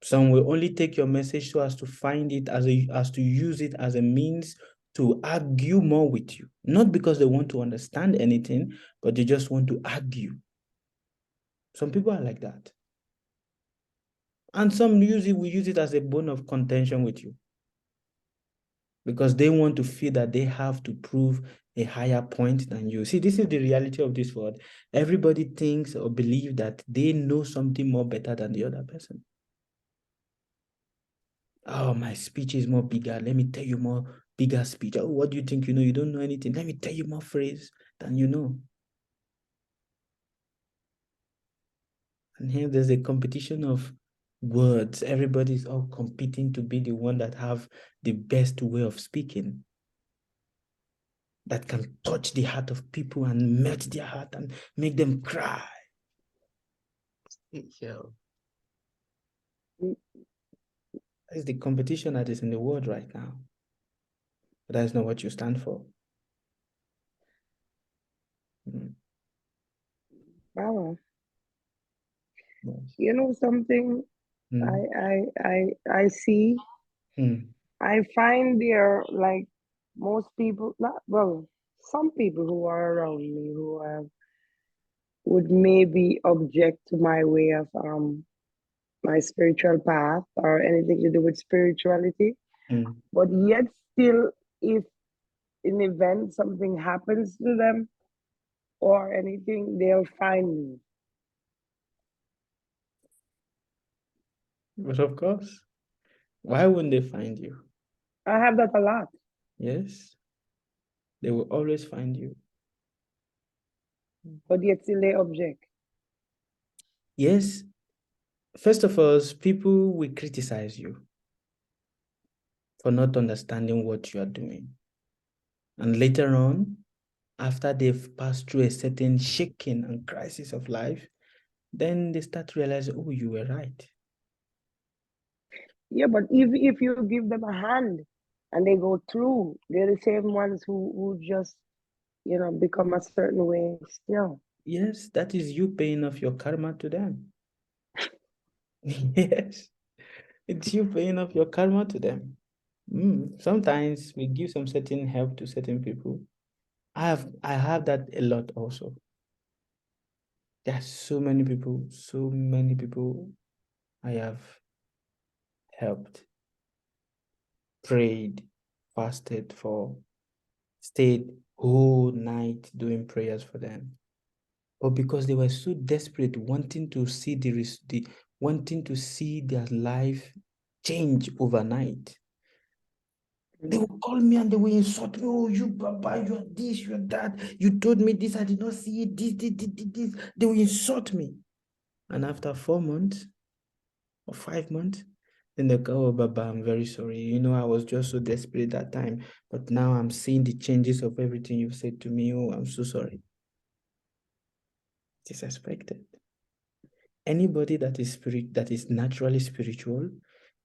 Some will only take your message so as to find it as to use it as a means to argue more with you, not because they want to understand anything, but they just want to argue. Some people are like that. And some will use it as a bone of contention with you, because they want to feel that they have to prove a higher point than you. See, this is the reality of this world. Everybody thinks or believes that they know something more better than the other person. Oh, my speech is more bigger. Let me tell you more bigger speech. Oh, what do you think you know? You don't know anything. Let me tell you more phrase than you know. And here there's a competition of words. Everybody's all competing to be the one that have the best way of speaking, that can touch the heart of people and melt their heart and make them cry. yo, That is the competition that is in the world right now. But that is not what you stand for. wow. Yes. You know something? I see. I find there like most people, not well, some people who are around me who have would maybe object to my way of my spiritual path or anything to do with spirituality. But yet still, if in event something happens to them or anything, they'll find me. But of course, why wouldn't they find you? I have that a lot. Yes, they will always find you. But yet still they object. Yes, first of all, people will criticize you for not understanding what you are doing. And later on, after they've passed through a certain shaking and crisis of life, then they start realizing, oh, you were right. Yeah, but if you give them a hand and they go through, they're the same ones who just, become a certain way still. Yes, that is you paying off your karma to them. Yes, it's you paying off your karma to them. Sometimes we give some certain help to certain people. I have that a lot also. There's so many people I have helped, prayed, fasted for, stayed whole night doing prayers for them. But because they were so desperate, wanting to see their life change overnight, they will call me and they will insult me. Oh, you Baba, you are this, you are that. You told me this, I did not see it. This. They will insult me. And after 4 months or 5 months, then they go, oh, Baba, I'm very sorry. I was just so desperate that time. But now I'm seeing the changes of everything you've said to me. Oh, I'm so sorry. It is expected. Anybody that is naturally spiritual,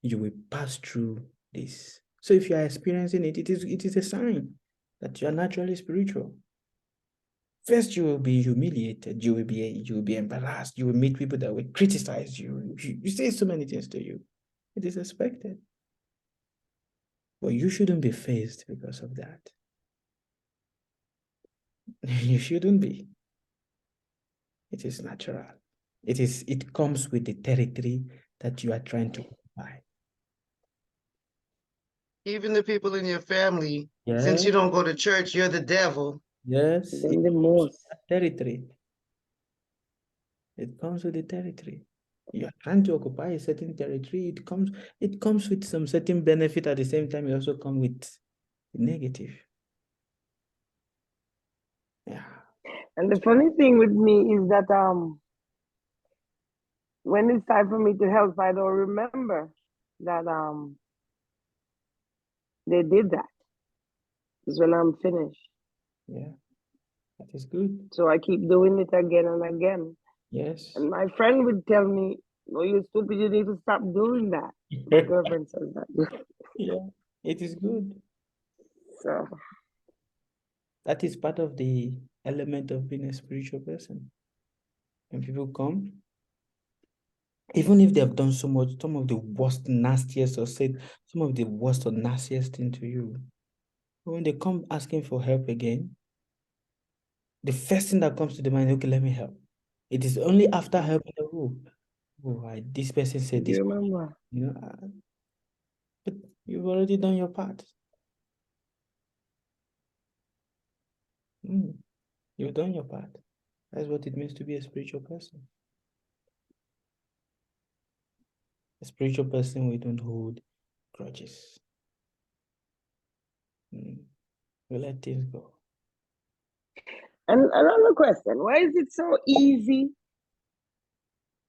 you will pass through this. So if you are experiencing it, it is a sign that you are naturally spiritual. First, you will be humiliated. You will be embarrassed. You will meet people that will criticize you. You say so many things to you. It is expected. But you shouldn't be fazed because of that. You shouldn't be. It is natural. It comes with the territory that you are trying to occupy. Even the people in your family, since Yes, you don't go to church, you're the devil. yes, Then the most. territory. It comes with the territory. You are trying to occupy a certain territory. It comes with some certain benefit at the same time. It also comes with the negative. Yeah. And the funny thing with me is that when it's time for me to help, I don't remember that they did that. Is when I'm finished. Yeah. That is good. So I keep doing it again and again. Yes. And my friend would tell me, "Oh, you're stupid, you need to stop doing that." My girlfriend says that. Yeah. It is good. So That is part of the element of being a spiritual person. When people come, even if they have done so much, some of the worst, nastiest, or said some of the worst or nastiest thing to you, but when they come asking for help again, the first thing that comes to the mind, okay, let me help. It is only after helping them, this person said do this, you remember? But you've already done your part. You've done your part. That's what it means to be a spiritual person. A spiritual person, we don't hold grudges. We let things go. And another question, why is it so easy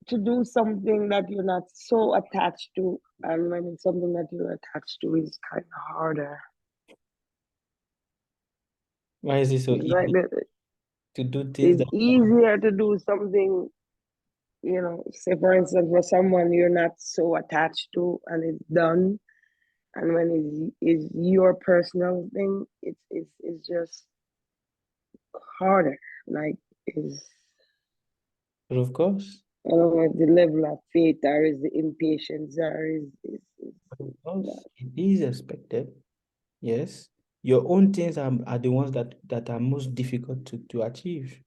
to do something that you're not so attached to, and when it's something that you're attached to is kind of harder? Why is it so It's easy like to do things it's that easier to do something, say for instance, for someone you're not so attached to and it's done, and when it's your personal thing, it's just harder. Like is But of course, I don't know if the level of faith or is the impatience or it is expected. Yes. Your own things are the ones that are most difficult to achieve.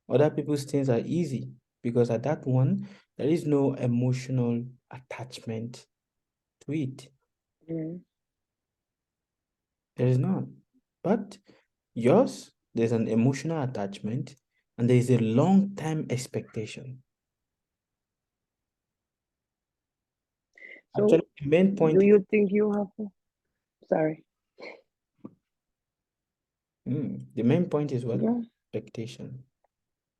Other people's things are easy because at that one, there is no emotional attachment to it. Mm. There is none. But yours, there's an emotional attachment and there is a long-term expectation. So Actually, the main point. do you think you have to? Sorry. The main point is what? Yeah. Expectation.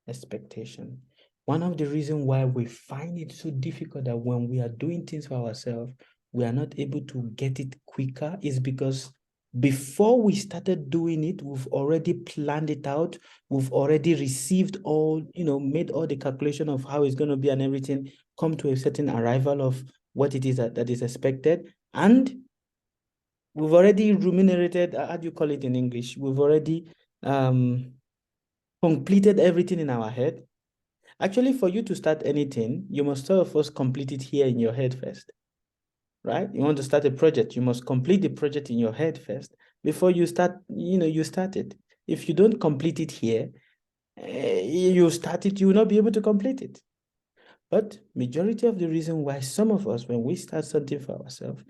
Expectation. One of the reasons why we find it so difficult that when we are doing things for ourselves, we are not able to get it quicker is because before we started doing it, we've already planned it out. We've already received all, made all the calculation of how it's going to be and everything, come to a certain arrival of what it is that is expected. And we've already remunerated, how do you call it in English? We've already completed everything in our head. Actually, for you to start anything, you must first complete it here in your head first, right? You want to start a project, you must complete the project in your head first before you start, you start it. If you don't complete it here, you start it, you will not be able to complete it. But majority of the reason why some of us, when we start something for ourselves,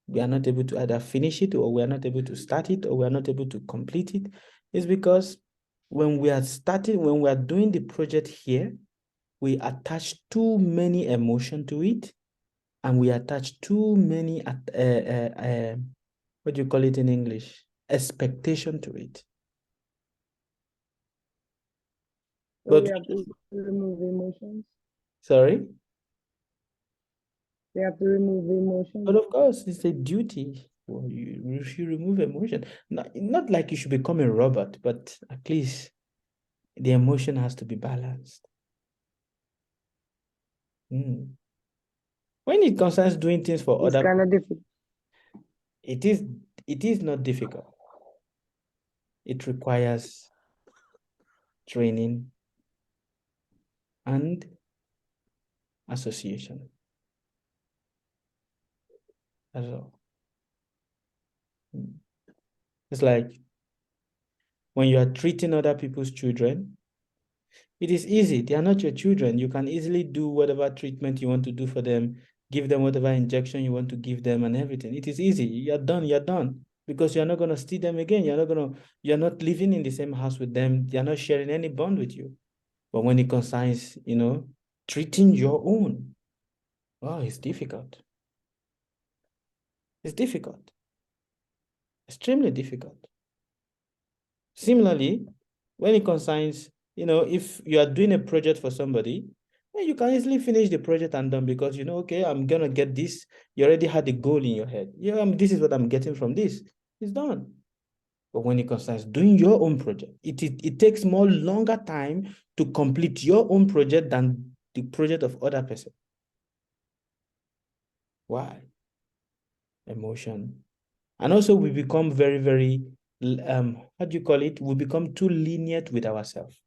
we are not able to either finish it or we are not able to start it or we are not able to complete it is because when we are doing the project here, we attach too many emotion to it and we attach too many, what do you call it in English? Expectation to it. So But we have to remove emotions. sorry? We have to remove the emotions. But of course, it's a duty. Well, you should remove emotion. Not like you should become a robot, but at least the emotion has to be balanced. When it concerns doing things for It's other kind of difficult. it is not difficult. It requires training and association. That's all. It's like when you are treating other people's children, it is easy. They are not your children. You can easily do whatever treatment you want to do for them, give them whatever injection you want to give them and everything. It is easy. You're done. Because you're not going to see them again. You're not living in the same house with them. They're not sharing any bond with you. But when it concerns, treating your own, oh, it's difficult. It's difficult. Extremely difficult. Similarly, when it concerns, if you are doing a project for somebody, you can easily finish the project and done because okay, I'm gonna get this. You already had the goal in your head. Yeah, this is what I'm getting from this. It's done. But when it concerns doing your own project, it takes more longer time to complete your own project than the project of other person. Why? Emotion. And also we become very, very, how do you call it? We become too lenient with ourselves.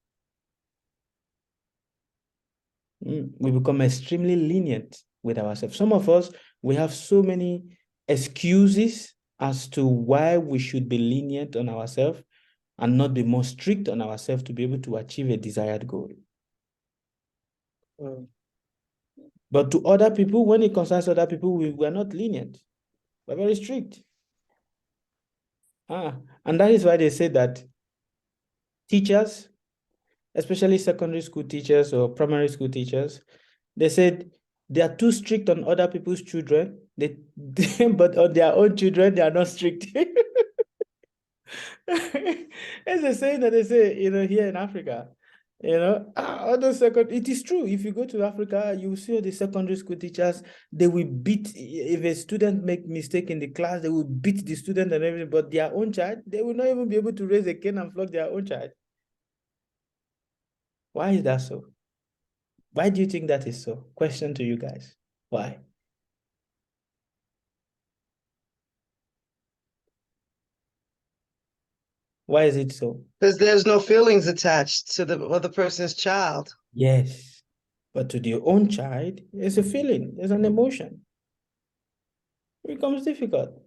We become extremely lenient with ourselves. Some of us, we have so many excuses as to why we should be lenient on ourselves and not be more strict on ourselves to be able to achieve a desired goal. But to other people, when it concerns other people, we are not lenient. We're very strict. And that is why they say that teachers, especially secondary school teachers or primary school teachers, they said they are too strict on other people's children, but on their own children, they are not strict. It's the saying that they say, here in Africa. It is true. If you go to Africa, you see all the secondary school teachers, they will beat, if a student make mistake in the class, they will beat the student and everything, but their own child, they will not even be able to raise a cane and flog their own child. Why is that so? Why do you think that is so? Question to you guys. Why? Why is it so? Because there's no feelings attached to the other person's child. Yes, but to the own child, there's a feeling, there's an emotion. It becomes difficult.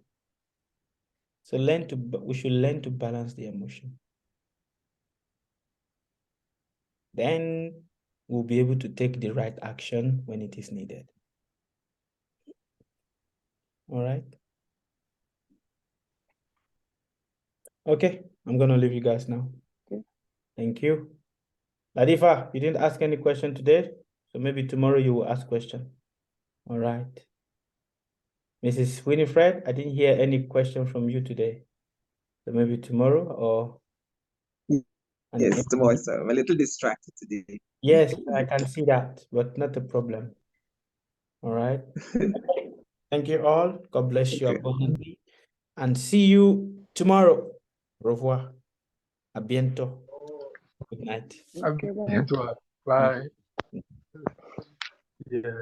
So we should learn to balance the emotion. then we'll be able to take the right action when it is needed. All right. Okay, I'm gonna leave you guys now. Okay. Thank you. Ladifa, you didn't ask any question today, so maybe tomorrow you will ask question. All right. Mrs. Winifred, I didn't hear any question from you today. So maybe tomorrow or... Yes, tomorrow, sir. I'm a little distracted today. Yes, I can see that, but not a problem. All right. Thank you all. God bless you Okay. abundantly. And see you tomorrow. Au revoir. A bientôt. Good night. Okay, bye. Bye. Yeah.